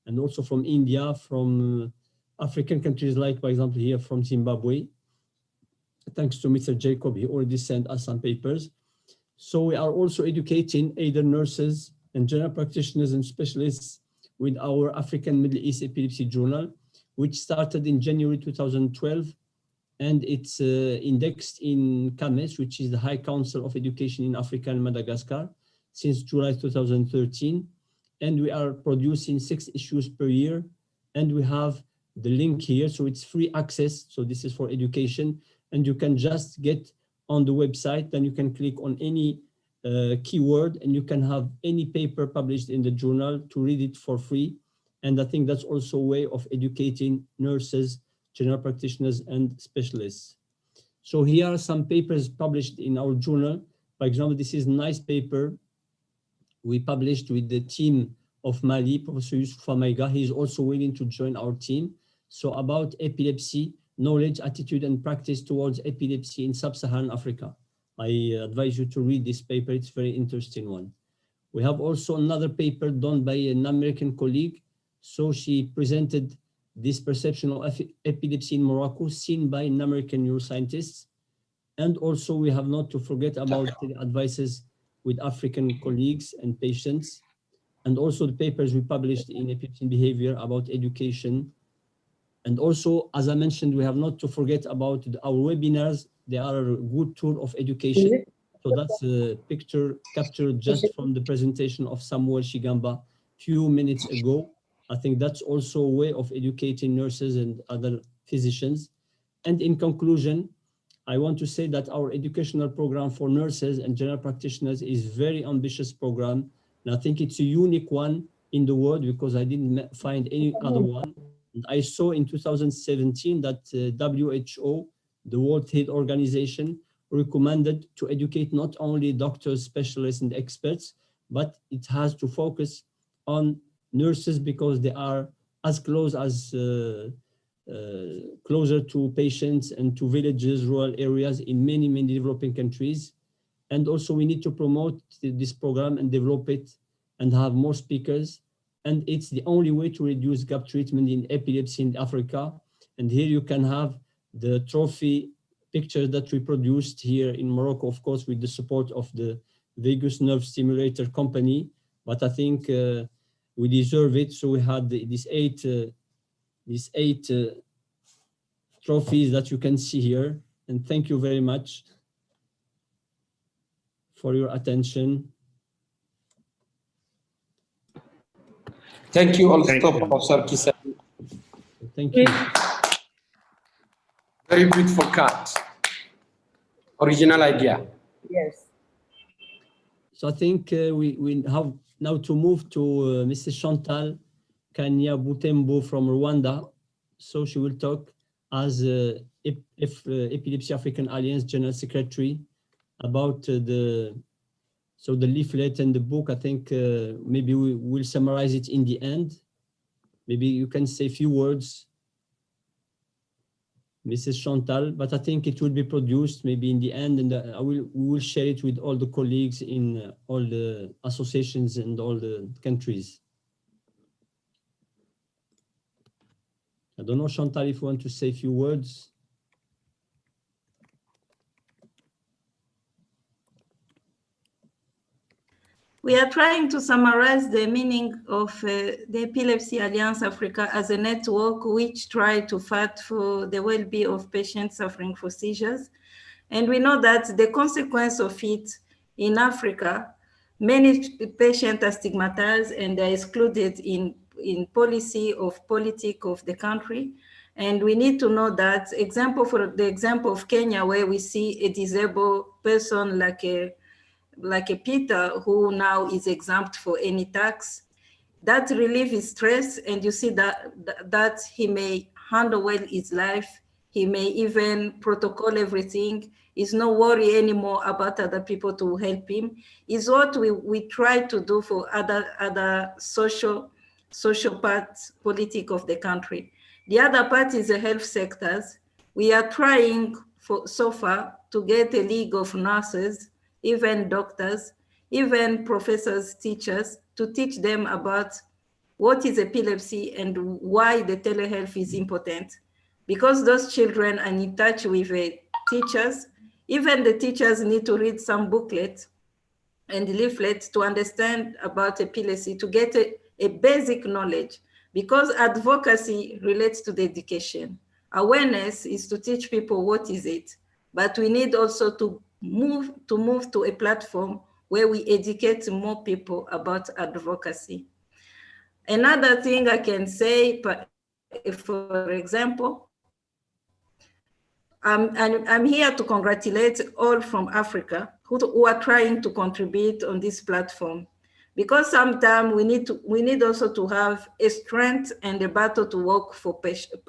and also from India, from African countries, like, for example, here from Zimbabwe. Thanks to Mr. Jacob, he already sent us some papers. So we are also educating either nurses and general practitioners and specialists with our African Middle East Epilepsy Journal, which started in January 2012, and it's indexed in CAMES, which is the High Council of Education in Africa and Madagascar, since July 2013. And we are producing 6 issues per year, and we have the link here, so it's free access. So this is for education, and you can just get on the website, then you can click on any keyword, and you can have any paper published in the journal to read it for free. And I think that's also a way of educating nurses, general practitioners, and specialists. So here are some papers published in our journal. For example, this is a nice paper we published with the team of Mali, Professor Youssouf Maiga. He is also willing to join our team. So about epilepsy, knowledge, attitude, and practice towards epilepsy in sub-Saharan Africa. I advise you to read this paper. It's a very interesting one. We have also another paper done by an American colleague. So she presented this perception of epilepsy in Morocco seen by an American neuroscientist. And also we have not to forget about the advices with African colleagues and patients. And also the papers we published in Epilepsy Behavior about education. And also, as I mentioned, we have not to forget about our webinars. They are a good tool of education. So that's a picture captured just from the presentation of Samuel Shigamba few minutes ago. I think that's also a way of educating nurses and other physicians. And in conclusion, I want to say that our educational program for nurses and general practitioners is a very ambitious program. And I think it's a unique one in the world because I didn't find any other one. And I saw in 2017 that WHO, the World Health Organization, recommended to educate not only doctors, specialists, and experts, but it has to focus on nurses because they are as close as closer to patients and to villages, rural areas in many, many developing countries. And also we need to promote this program and develop it and have more speakers. And it's the only way to reduce gap treatment in epilepsy in Africa. And here you can have the trophy picture that we produced here in Morocco, of course, with the support of the vagus nerve stimulator company. But I think we deserve it. So we had these eight trophies that you can see here. And thank you very much for your attention. Thank you also, Professor Kisa. Thank you. Very beautiful cut. Original idea. Yes. So I think we have now to move to Mrs. Chantal Kanya Butembo from Rwanda. So she will talk as Epilepsy African Alliance General Secretary about the leaflet and the book. I think maybe we will summarize it in the end. Maybe you can say a few words, Mrs. Chantal, but I think it will be produced maybe in the end, and we will share it with all the colleagues in all the associations and all the countries. I don't know, Chantal, if you want to say a few words. We are trying to summarize the meaning of the Epilepsy Alliance Africa as a network which try to fight for the well-being of patients suffering from seizures. And we know that the consequence of it in Africa, many patients are stigmatized and are excluded in policy of politics of the country. And we need to know that for the example of Kenya, where we see a disabled person like a Peter, who now is exempt for any tax, that relieve his stress, and you see that he may handle well his life, he may even protocol everything, is no worry anymore about other people to help him, is what we try to do for other social social part, politic of the country. The other part is the health sectors. We are trying so far to get a league of nurses, even doctors, even professors, teachers, to teach them about what is epilepsy and why the telehealth is important. Because those children are in touch with teachers, even the teachers need to read some booklets and leaflets to understand about epilepsy, to get a basic knowledge, because advocacy relates to the education. Awareness is to teach people what is it, but we need also to move to a platform where we educate more people about advocacy. Another thing I can say, for example, I'm here to congratulate all from Africa who are trying to contribute on this platform, because sometimes we need also to have a strength and a battle to work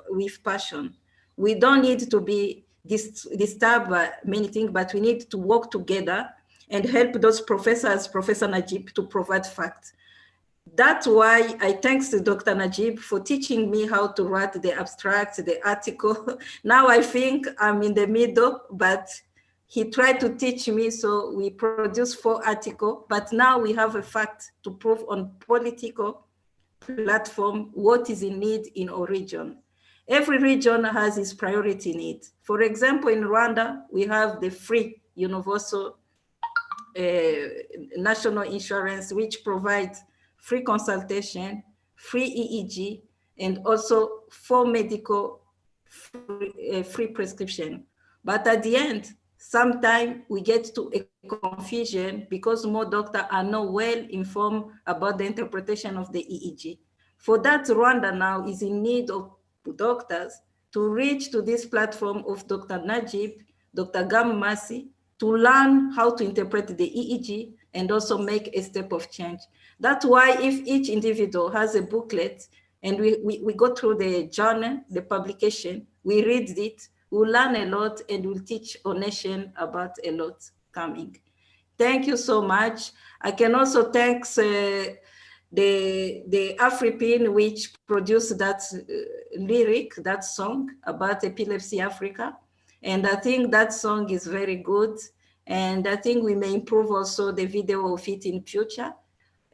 with passion. We don't need to be disturbed by many things, but we need to work together and help those professors, Professor Najib, to provide facts. That's why I thanks to Dr. Najib for teaching me how to write the abstract, the article. Now I think I'm in the middle, but he tried to teach me, so we produced 4 articles, but now we have a fact to prove on political platform what is in need in our region. Every region has its priority need. For example, in Rwanda, we have the free universal national insurance, which provides free consultation, free EEG, and also for medical free prescription. But at the end, sometimes we get to a confusion because more doctors are not well informed about the interpretation of the EEG. For that, Rwanda now is in need of doctors to reach to this platform of Dr. Najib, Dr. Gamasi, to learn how to interpret the EEG and also make a step of change. That's why if each individual has a booklet and we go through the journal, the publication, we read it, we'll learn a lot and we'll teach our nation about a lot coming. Thank you so much. I can also thank the Afripin, which produced that lyric, that song about Epilepsy Africa. And I think that song is very good. And I think we may improve also the video of it in future.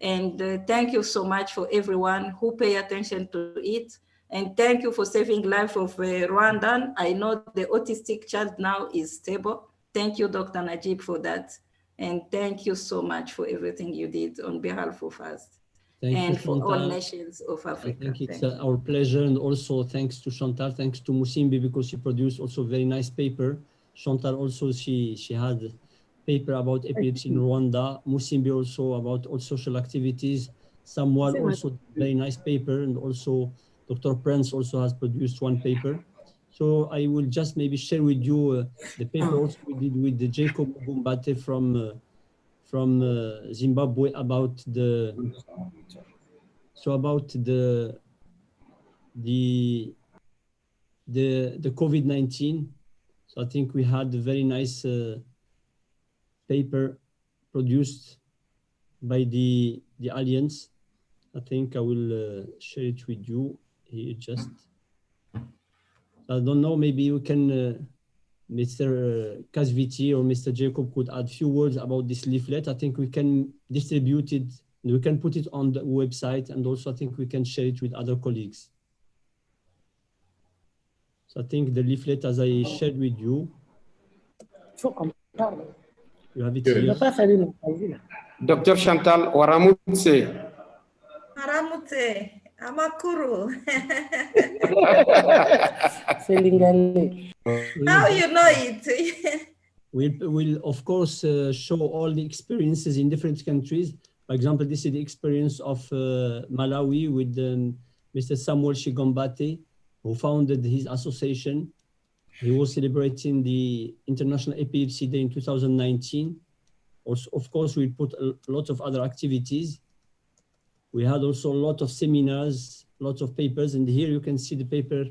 And thank you so much for everyone who pay attention to it. And thank you for saving life of Rwandan. I know the autistic child now is stable. Thank you, Dr. Najib, for that. And thank you so much for everything you did on behalf of us. And for all nations of Africa. I think it's our pleasure, and also thanks to Chantal, thanks to Musimbi, because she produced also very nice paper. Chantal also, she had a paper about epilepsy in Rwanda. Musimbi also about all social activities. Samuel also very nice paper, and also Dr. Prince also has produced one paper. So I will just maybe share with you the paper also we did with the Jacob Mugumbate from Zimbabwe about the COVID-19. So I think we had a very nice paper produced by the Alliance. I think I will share it with you here just. I don't know, maybe you can, Mr. Kasviti or Mr. Jacob could add a few words about this leaflet. I think we can distribute it, we can put it on the website, and also I think we can share it with other colleagues. So I think the leaflet, as I shared with you, you have it here. Dr. Chantal Waramutse. Waramutse, Amakuru. Now you know it. We'll of course show all the experiences in different countries. For example, this is the experience of Malawi with Mr. Samuel Shigombate, who founded his association. He was celebrating the International Epilepsy Day in 2019. Also, of course, we put a lot of other activities. We had also a lot of seminars, lots of papers, and here you can see the paper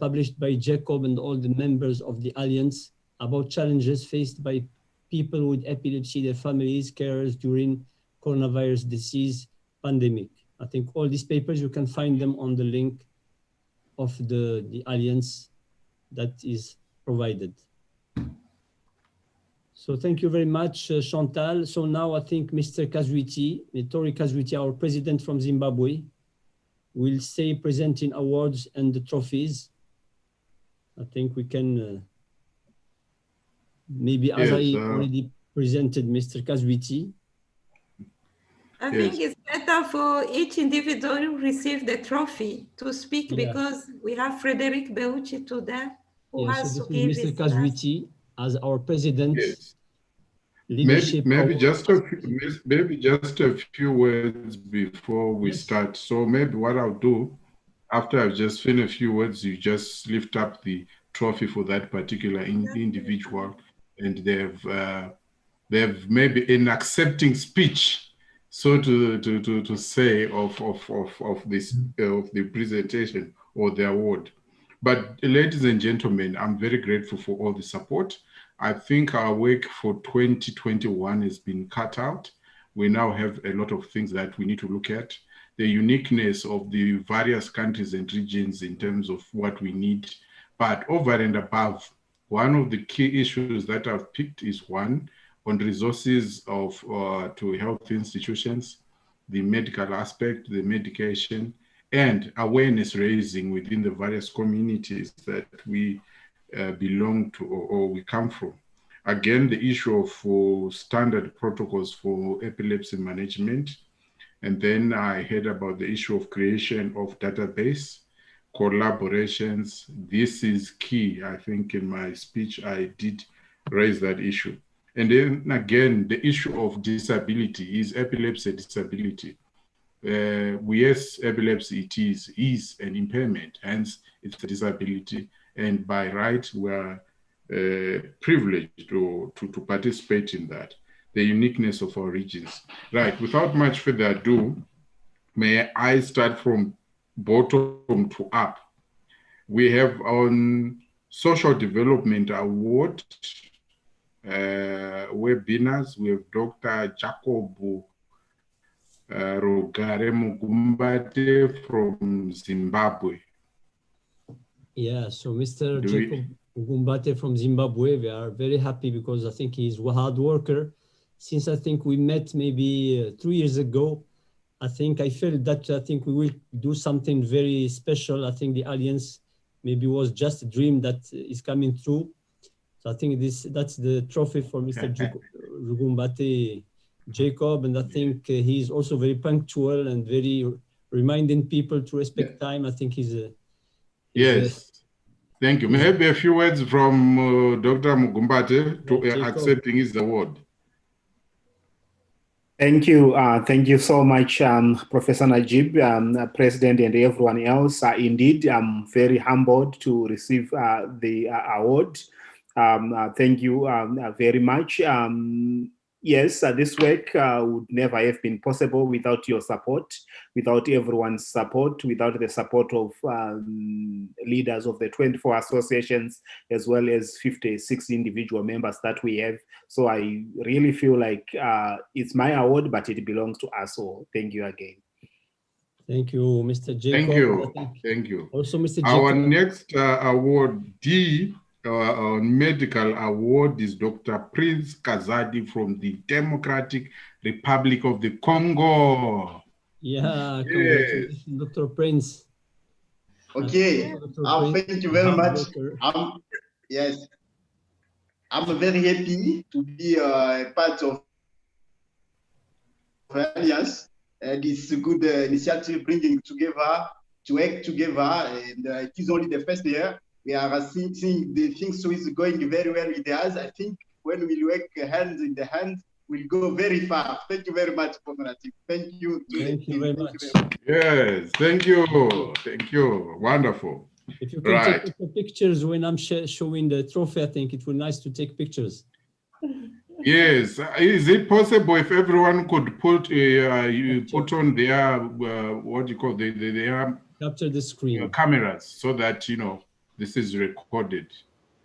published by Jacob and all the members of the Alliance about challenges faced by people with epilepsy, their families, carers during coronavirus disease pandemic. I think all these papers, you can find them on the link of the Alliance that is provided. So thank you very much, Chantal. So now I think Mr. Kazwiti, Tori Kazwiti, our president from Zimbabwe, will say presenting awards and the trophies. I think we can, maybe as I already presented Mr. Kazwiti. I think it's better for each individual who receive the trophy to speak because we have Frederic Beuchi today who has so to this give is Mr. his Kazwiti as our president. Maybe just a few words before we start. So maybe what I'll do after I've just finished a few words, you just lift up the trophy for that particular individual, and they've maybe an accepting speech, so to say of this of the presentation or the award. But ladies and gentlemen, I'm very grateful for all the support. I think our work for 2021 has been cut out. We now have a lot of things that we need to look at. The uniqueness of the various countries and regions in terms of what we need. But over and above, one of the key issues that I've picked is one on resources to health institutions, the medical aspect, the medication, and awareness raising within the various communities that we belong to or we come from. Again, the issue of standard protocols for epilepsy management. And then I heard about the issue of creation of database, collaborations. This is key. I think in my speech, I did raise that issue. And then again, the issue of disability. Is epilepsy a disability? Yes, epilepsy is an impairment, hence it's a disability. And by right, we are privileged to participate in that, the uniqueness of our regions. Right, without much further ado, may I start from bottom to up. We have on Social Development Award webinars. We have Dr. Jacob Rogare Mugumbate from Zimbabwe. Yeah, so Mr. Jacob Mugumbate from Zimbabwe, we are very happy because I think he's a hard worker. Since I think we met maybe 3 years ago, I think I felt that I think we will do something very special. I think the Alliance maybe was just a dream that is coming true. So I think that's the trophy for Mr. Mugumbate Jacob, and I think he's also very punctual and very reminding people to respect time. I think he's a Thank you. Maybe a few words from Dr. Mugumbate to accepting his award. Thank you so much, Professor Najib, President, and everyone else. Indeed, I'm very humbled to receive the award. Thank you very much. Yes, this work would never have been possible without your support, without everyone's support, without the support of leaders of the 24 associations, as well as 56 individual members that we have. So I really feel like it's my award, but it belongs to us all. Thank you again. Thank you, Mr. Jacob. Thank you. Also, Mr. Jacob. Our next award, medical award, is Dr. Prince Kazadi from the Democratic Republic of the Congo. Yeah, congratulations, Dr. Prince. Okay, thank you very much. I'm very happy to be a part of Alliance. This good initiative bringing together, to act together, and it is only the first year. We are seeing the things is going very well with us. I think when we work hands in the hand, we'll go very far. Thank you very much, Comrade. Thank you. Thank you very much. Yes, thank you. Thank you. Wonderful. If you can take pictures when I'm showing the trophy, I think it would be nice to take pictures. Yes. Is it possible if everyone could put on their what do you call their capture the screen cameras, so that this is recorded,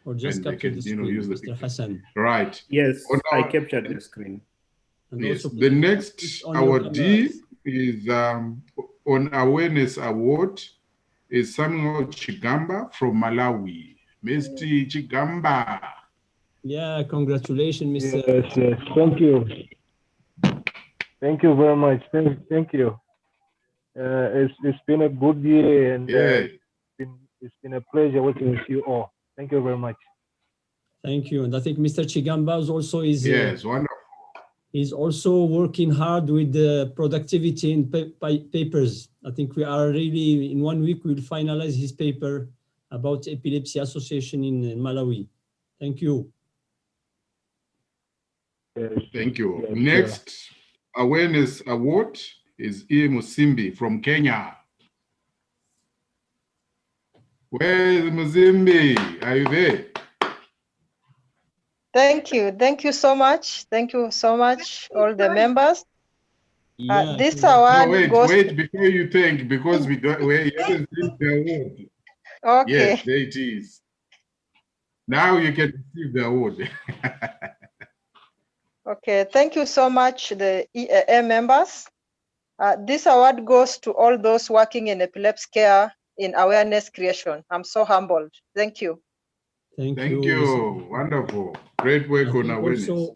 or just capture the screen, use the Mr. Hassan. Right. Yes, I captured the screen. And yes. also The next awardee is on awareness award is Samuel Chigamba from Malawi. Mr. Chigamba. Yeah, congratulations, Mr. Yes, yes. Thank you. Thank you very much. Thank you. It's been a good year, and it's been a pleasure working with you all. Thank you very much. Thank you. And I think Mr. Chigamba is also wonderful. He's also working hard with the productivity in papers. I think we are really, in 1 week, we'll finalize his paper about Epilepsy Association in Malawi. Thank you. Yes. Thank you. Yes, Next awareness award is E. Musimbi from Kenya. Where is Musimbi? Are you there? Thank you. Thank you so much. Thank you so much, all the members. This award wait, before you thank, because we haven't seen the award. Okay. Yes, there it is. Now you can receive the award. Okay, thank you so much, the EAA members. This award goes to all those working in epilepsy care in awareness creation. I'm so humbled. Thank you. Thank you. Wonderful. Great work on awareness. Also,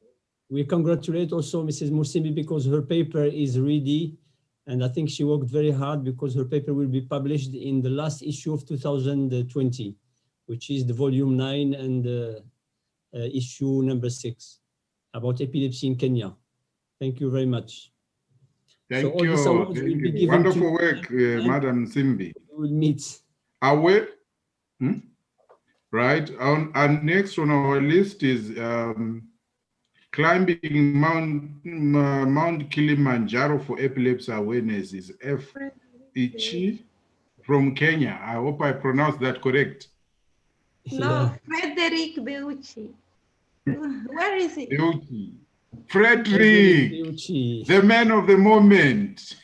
we congratulate also Mrs. Musimbi because her paper is ready. And I think she worked very hard because her paper will be published in the last issue of 2020, which is the volume 9 and issue number 6 about epilepsy in Kenya. Thank you very much. Thank you. Wonderful work, Madam Simbi. We will meet. Right. And next on our list is climbing Mount Kilimanjaro for epilepsy awareness is F. Ichi from Kenya. I hope I pronounced that correct. No, Frederick Beuchi. Where is it? Beuchi. Frederick, the man of the moment.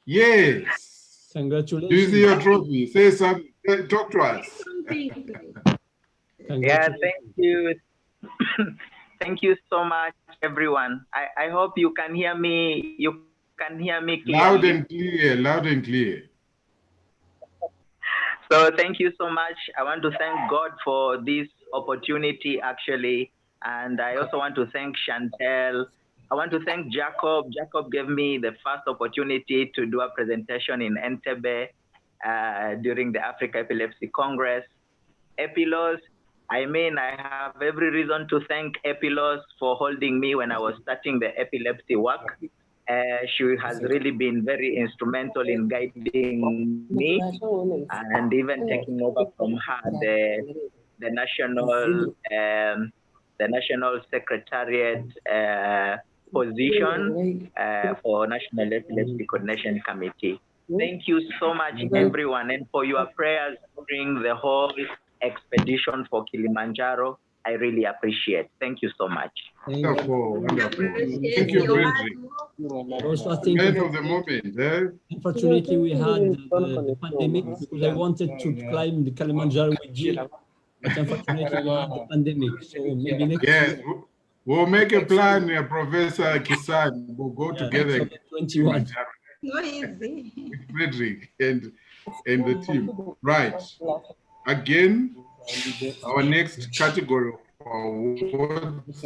Yes. Congratulations. Do you see your trophy? Say something. Talk to us. Yeah, thank you. Thank you so much, everyone. I hope you can hear me. You can hear me clearly. Loud and clear, loud and clear. So thank you so much. I want to thank God for this opportunity, actually. And I also want to thank Chantel. I want to thank Jacob. Jacob gave me the first opportunity to do a presentation in Entebbe during the Africa Epilepsy Congress. Epilos, I mean, I have every reason to thank Epilos for holding me when I was starting the epilepsy work. She has really been very instrumental in guiding me and even taking over from her the national secretariat position for National Epilepsy Coordination Committee. Thank you so much, everyone, and for your prayers during the whole expedition for Kilimanjaro. I really appreciate. Thank you so much. Wonderful, wonderful. Thank you, Frederick. Also, I think Man of the moment, unfortunately, we had the pandemic because I wanted to climb the Kilimanjaro with you, but unfortunately, we had the pandemic. So maybe next year. We'll make a plan, Professor Kisan. We'll go together. 21. No easy. With Frederick and the team. Right. Again, our next category of awards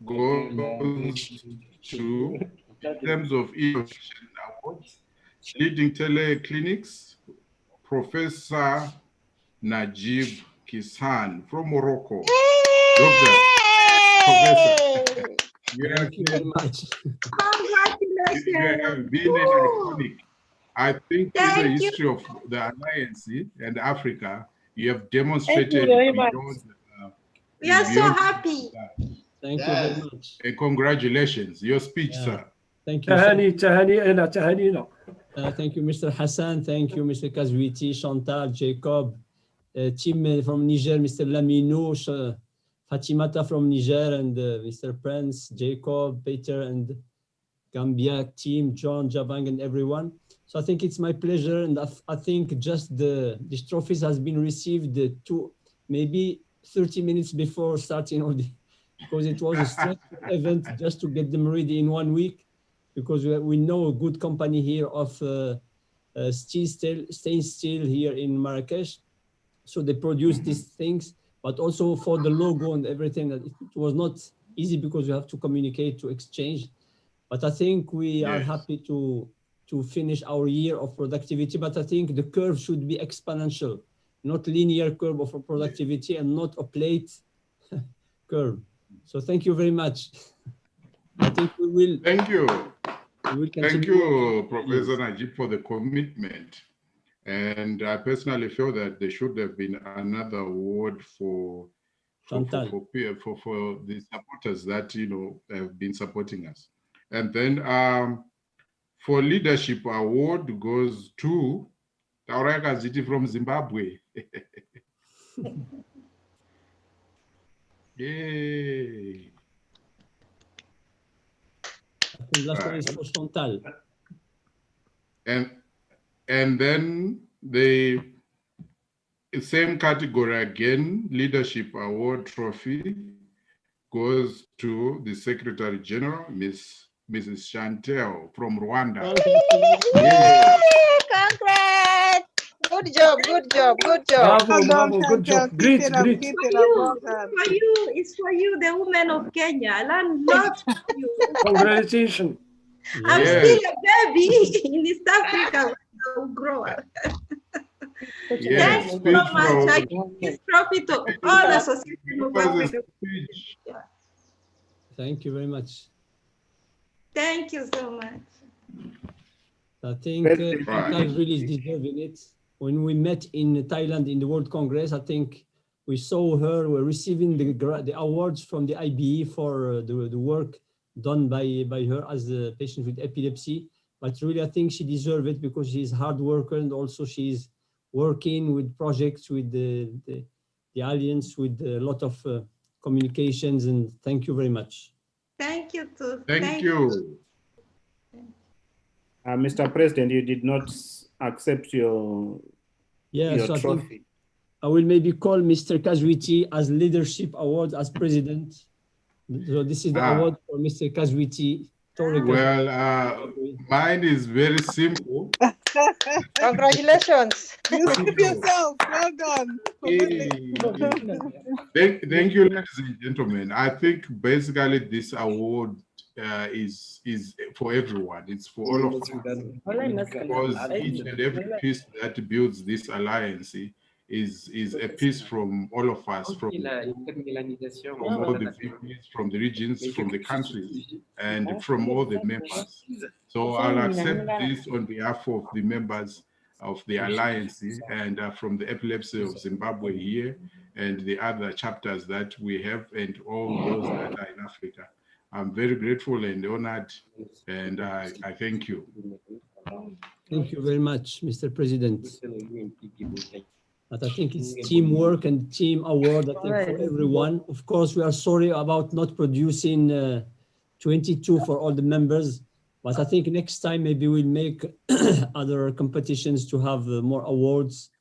goes to, in terms of innovation awards, leading teleclinics, Professor Najib Kisan from Morocco. Doctor, Professor, thank you very much. Congratulations. You have been an iconic. I think in the history of the Alliance and Africa, you have demonstrated beyond. We are so happy. Thank you very much. And congratulations. Your speech, sir. Thank you. Thank you, Mr. Hassan. Thank you, Mr. Kazwiti, Chantal, Jacob, team from Niger, Mr. Lamino, Fatimata from Niger, and Mr. Prince, Jacob, Peter, and Gambia team, John, Jabang, and everyone. So I think it's my pleasure, and I think just these trophies has been received maybe 30 minutes before starting all the, because it was a stressful event just to get them ready in 1 week. because we know a good company here of stainless steel here in Marrakesh. So they produce these things, but also for the logo and everything, that it was not easy because you have to communicate, to exchange. But I think we are happy to finish our year of productivity, but I think the curve should be exponential, not linear curve of productivity and not a plate curve. So thank you very much. I think we will. Thank you. We will Thank continue. you, Professor Najib, for the commitment. And I personally feel that there should have been another award for the supporters that, you know, have been supporting us. And then for leadership award goes to Tauraka Ziti from Zimbabwe. Yay. I think last one is for Chantal. And then the same category again, leadership award trophy goes to the Secretary General, Mrs. Chantel from Rwanda. Yay! Congrats! Good job, good job, good job. Bravo, good job. Great, great. It's for you, it's for you, the women of Kenya. I learned lots from you. Congratulations. I'm still a baby in East Africa. I'll grow up. Yes, Thank you so much. I give this trophy to all Association of African. Thank you very much. Thank you so much. I think Chantal really is deserving it. When we met in Thailand in the World Congress, I think we saw her receiving the awards from the IBE for the work done by her as a patient with epilepsy. But really, I think she deserves it because she's a hard worker, and also she's working with projects with the Alliance, with a lot of communications, and thank you very much. Thank you too. Thank you. Mr. President, you did not accept your So trophy. I will maybe call Mr. Kazwiti as Leadership Award as President. So this is the award for Mr. Kazwiti. Well, mine is very simple. Congratulations. You skip yourself. Well done. Thank you, ladies and gentlemen. I think basically this award is for everyone. It's for all of us. Because each and every piece that builds this alliance is a piece from all of us, from all the VPs, from the regions, from the countries, and from all the members. So I'll accept this on behalf of the members of the alliance and from the epilepsy of Zimbabwe here and the other chapters that we have and all those that are in Africa. I'm very grateful and honored, and I thank you. Thank you very much, Mr. President. But I think it's teamwork and team award, I think, for everyone. Of course, we are sorry about not producing 22 for all the members, but I think next time maybe we'll make other competitions to have more awards,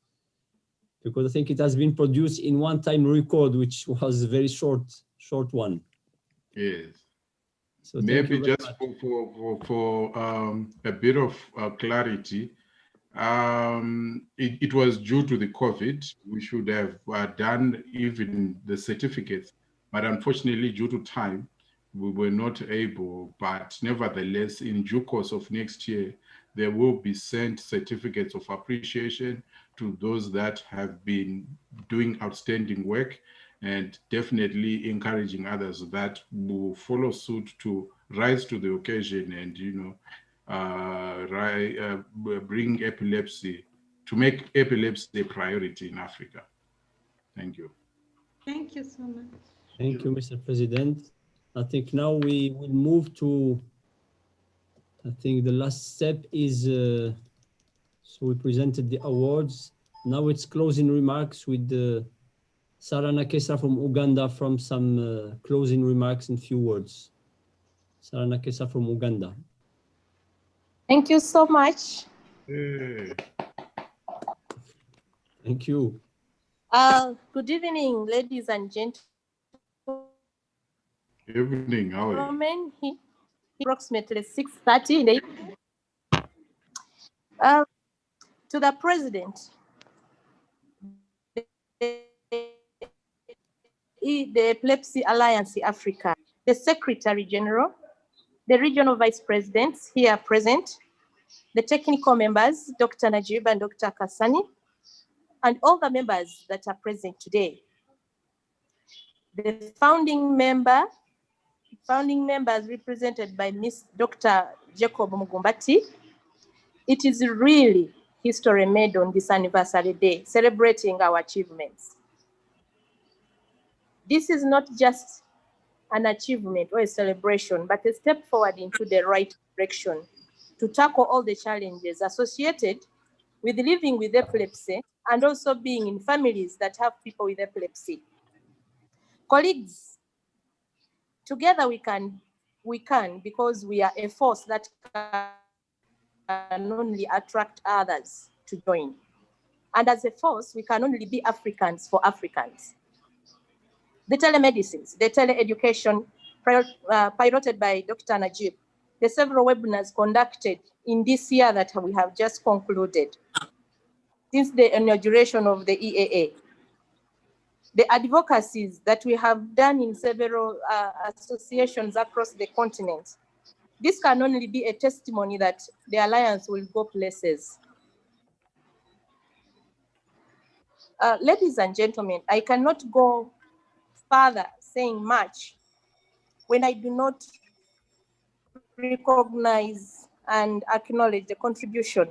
because I think it has been produced in one-time record, which was a very short one. Yes. So maybe just for a bit of clarity, it was due to the COVID. We should have done even the certificates, but unfortunately, due to time, we were not able. But nevertheless, in due course of next year, there will be sent certificates of appreciation to those that have been doing outstanding work, and definitely encouraging others that will follow suit to rise to the occasion and, you know, bring epilepsy, to make epilepsy a priority in Africa. Thank you. Thank you so much. Thank you, Mr. President. I think now we will move to, I think the last step is, so we presented the awards. Now it's closing remarks with the Sarah Nakesa from Uganda from some closing remarks and few words. Sarah Nakesa from Uganda. Thank you so much. Hey. Thank you. Good evening, ladies and gentlemen. Good evening, how are you? approximately 6:30 in the evening. To the President, the Epilepsy Alliance Africa, the Secretary General, the regional vice presidents here present, the technical members, Dr. Najib and Dr. Kasani, and all the members that are present today. The founding members represented by Ms. Dr. Jacob Mugumbati. It is really history made on this anniversary day, celebrating our achievements. This is not just an achievement or a celebration, but a step forward into the right direction to tackle all the challenges associated with living with epilepsy and also being in families that have people with epilepsy. Colleagues, together we can because we are a force that can only attract others to join. And as a force, we can only be Africans for Africans. The telemedicines, the tele-education piloted by Dr. Najib, the several webinars conducted in this year that we have just concluded since the inauguration of the EAA, the advocacies that we have done in several associations across the continent. This can only be a testimony that the Alliance will go places. Ladies and gentlemen, I cannot go further saying much when I do not recognize and acknowledge the contribution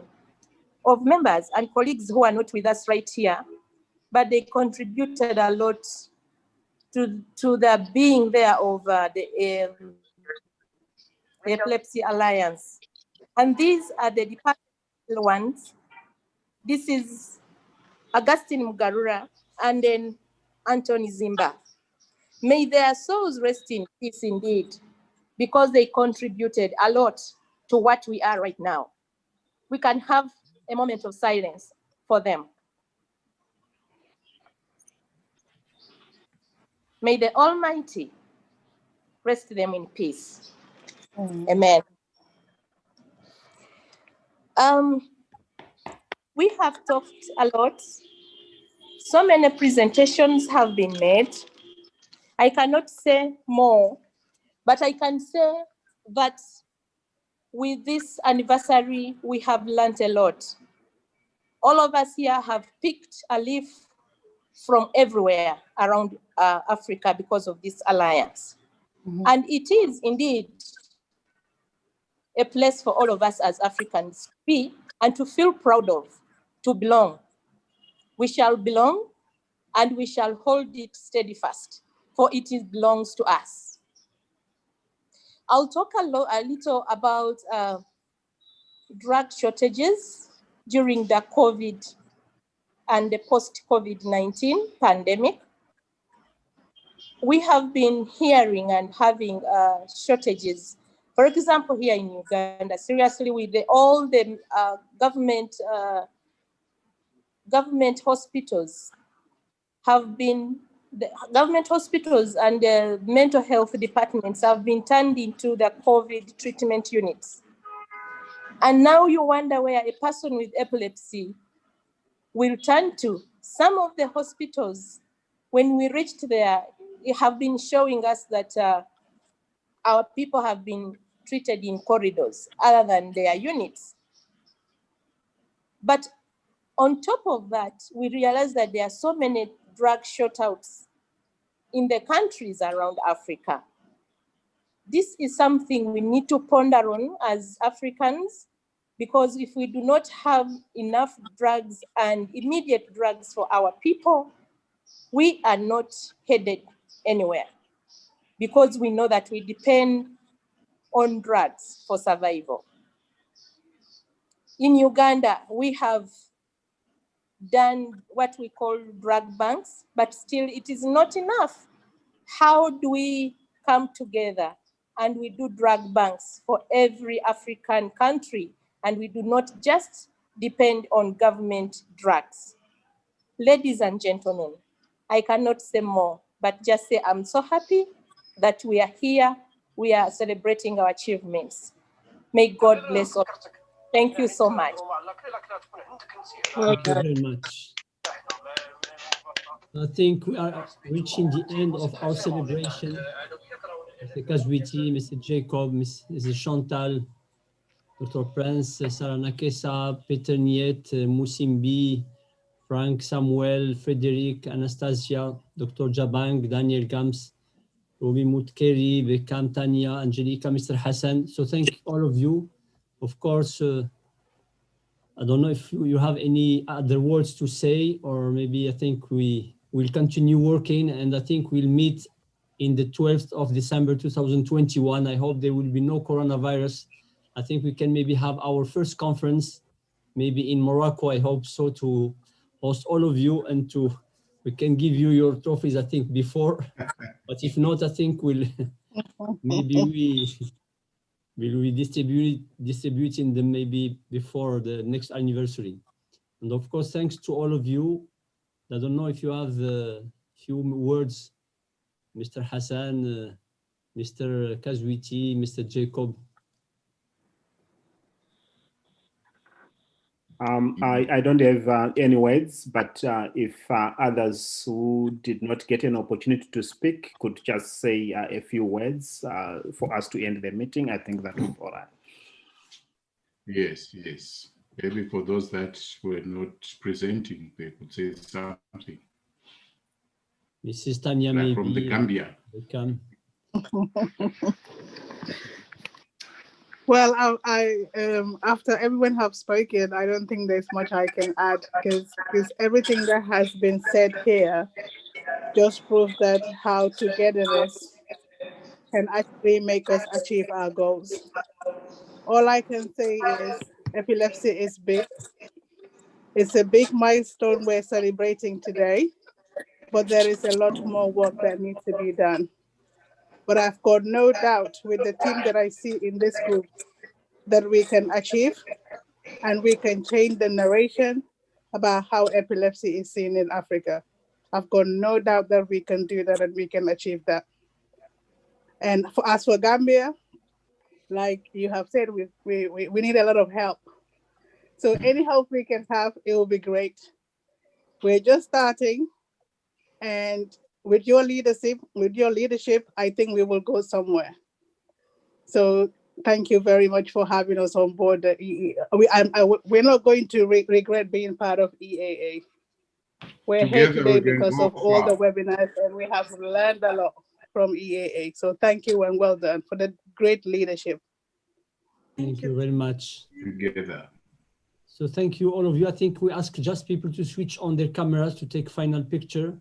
of members and colleagues who are not with us right here, but they contributed a lot to the being there of the Epilepsy Alliance. And these are the departmental ones. This is Augustine Mugarura and then Anthony Zimba. May their souls rest in peace indeed, because they contributed a lot to what we are right now. We can have a moment of silence for them. May the Almighty rest them in peace. Amen. We have talked a lot. So many presentations have been made. I cannot say more, but I can say that with this anniversary, we have learned a lot. All of us here have picked a leaf from everywhere around Africa because of this alliance. And it is indeed a place for all of us as Africans to be and to feel proud of, to belong. We shall belong and we shall hold it steadfast, for it belongs to us. I'll talk a little about drug shortages during the COVID and the post-COVID-19 pandemic. We have been hearing and having shortages. For example, here in Uganda, seriously, with all the government hospitals have been, the government hospitals and the mental health departments have been turned into the COVID treatment units. And now you wonder where a person with epilepsy will turn to. Some of the hospitals, when we reached there, have been showing us that our people have been treated in corridors other than their units. But on top of that, we realize that there are so many drug shortouts in the countries around Africa. This is something we need to ponder on as Africans, because if we do not have enough drugs and immediate drugs for our people, we are not headed anywhere, because we know that we depend on drugs for survival. In Uganda, we have done what we call drug banks, but still it is not enough. How do we come together and we do drug banks for every African country, and we do not just depend on government drugs? Ladies and gentlemen, I cannot say more, but just say I'm so happy that we are here we are celebrating our achievements. May God bless all. Thank you so much. Thank you very much. I think we are reaching the end of our celebration. Mr. Kazwiti, Mr. Jacob, Mrs. Chantal, Dr. Prince, Sarah Nakesa, Peter Niet, Musimbi, Frank, Samuel, Frederic, Anastasia, Dr. Jabang, Daniel Gams, Robi Mutkeri, Bekam, Tanya, Angelica, Mr. Hassan. So thank all of you. Of course, I don't know if you have any other words to say, or maybe I think we will continue working, and I think we'll meet in the 12th of December 2021. I hope there will be no coronavirus. I think we can maybe have our first conference, maybe in Morocco. I hope so, to host all of you, and we can give you your trophies, I think, before. But if not, I think we'll maybe we distributing them maybe before the next anniversary. And of course, thanks to all of you. I don't know if you have a few words, Mr. Hassan, Mr. Kazwiti, Mr. Jacob. I don't have any words, but if others who did not get an opportunity to speak could just say a few words for us to end the meeting, I think that would be all right. Yes, yes. Maybe for those that were not presenting, they could say something. Mrs. Tanya, like maybe from the Gambia. Well, I after everyone have spoken, I don't think there's much I can add, because everything that has been said here just proves that how togetherness can actually make us achieve our goals. All I can say is epilepsy is big. It's a big milestone we're celebrating today, but there is a lot more work that needs to be done. But I've got no doubt with the team that I see in this group that we can achieve, and we can change the narration about how epilepsy is seen in Africa. I've got no doubt that we can do that and we can achieve that. And as for Gambia, like you have said, we need a lot of help. So any help we can have, it will be great. We're just starting, and with your leadership, I think we will go somewhere. So thank you very much for having us on board. We're not going to regret being part of EAA. We're here today because of all the webinars, and we have learned a lot from EAA. So thank you and well done for the great leadership. Thank you very much. Together. So thank you, all of you. I think we ask just people to switch on their cameras to take final picture,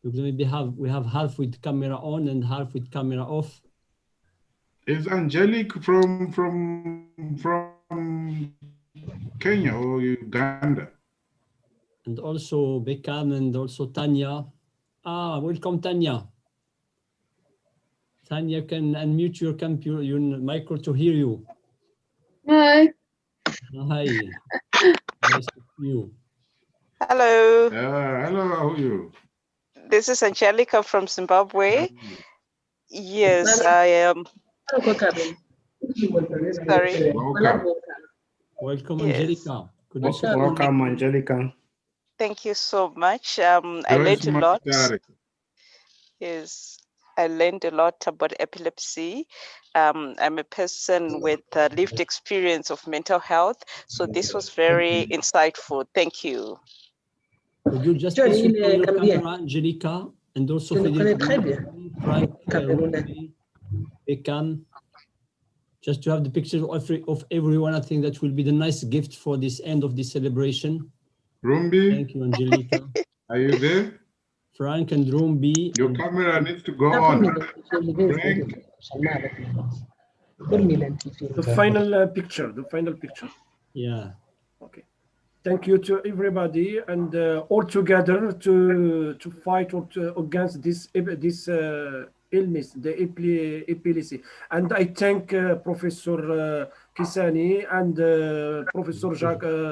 because maybe we have half with camera on and half with camera off. Is Angelique from Kenya or Uganda? And also Beckham and also Tanya. Welcome, Tanya. Tanya, can unmute your computer, your micro to hear you. Hi. Hi. Nice to see you. Hello. Hello, how are you? This is Angelica from Zimbabwe. Yes, I am. Sorry. Welcome. Welcome, Yes. Angelica. Welcome, Angelica. Thank you so much. I learned a lot. Yes, I learned a lot about epilepsy. I'm a person with lived experience of mental health, so this was very insightful. Thank you. Could you just switch on your camera, Angelica, and also Frank, Beckham, just to have the pictures of everyone. I think that will be the nice gift for this end of the celebration. Rumbi. Thank you, Angelica. Are you there? Frank and Rumbi. Your camera needs to go on. Frank. The final picture. The final picture. Yeah. Okay. Thank you to everybody, and all together to fight against this illness, the epilepsy. And I thank Professor Kisani and Professor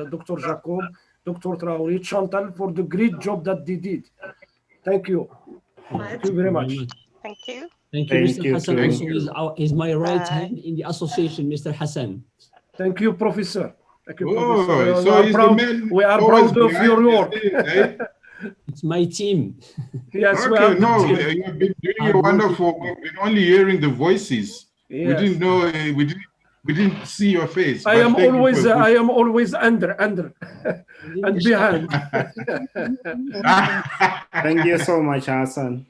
Dr. Jacob, Dr. Traore, Chantal for the great job that they did. Thank you. Thank you very much. Thank you. Thank you, Thank Mr. you Hassan. too. Also is my right hand in the association, Mr. Hassan. Thank you, Professor. Thank you, Oh, Professor. so he's the man We are always proud of behind your the work. scenes, eh? It's my team. Yes, we Okay, are the no, team. you've been doing a Hardworking. wonderful. We've been only hearing the voices. We Yes. didn't know. We didn't see your face. I but am thank you always, for a good- I am always under, and behind. Thank you so much, Hassan.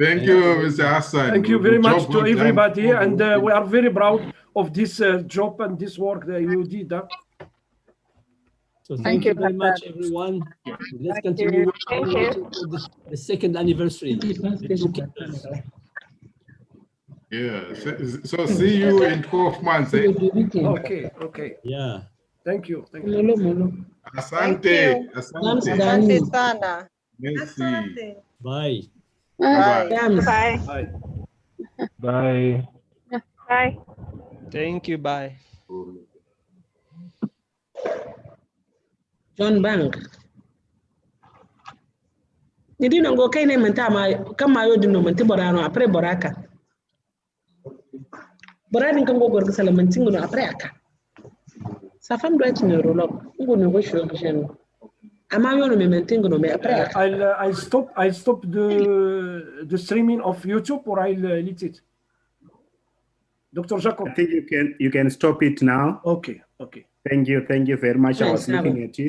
Thank you, Mr. Hassan. Thank you Good very much job to well done. everybody, and we are very proud of this job and this work that you did. So thank you very much, everyone. Let's continue waiting for the second anniversary. The 2 candles. Yeah. So see you in 12 months. Eh? Okay, okay. Yeah. Thank you. Thank you. Asante. Asante. Asante sana. Merci. Bye. Bye. Bye. Bye. Bye. Bye. Thank you. Bye. John Bank. Ni dino ngo kai ne manta ma kama yo dino manti borano apre boraka. Borani kan go gorga sala manti ngono apre aka. Sa fam do atino rolo ngo no go show bishen. Ama yo no me manti ngono me apre aka. I'll stop the streaming of YouTube, or I'll delete it. Dr. Jacob. I think you can stop it now. Okay, okay. Thank you very much. I was looking at it.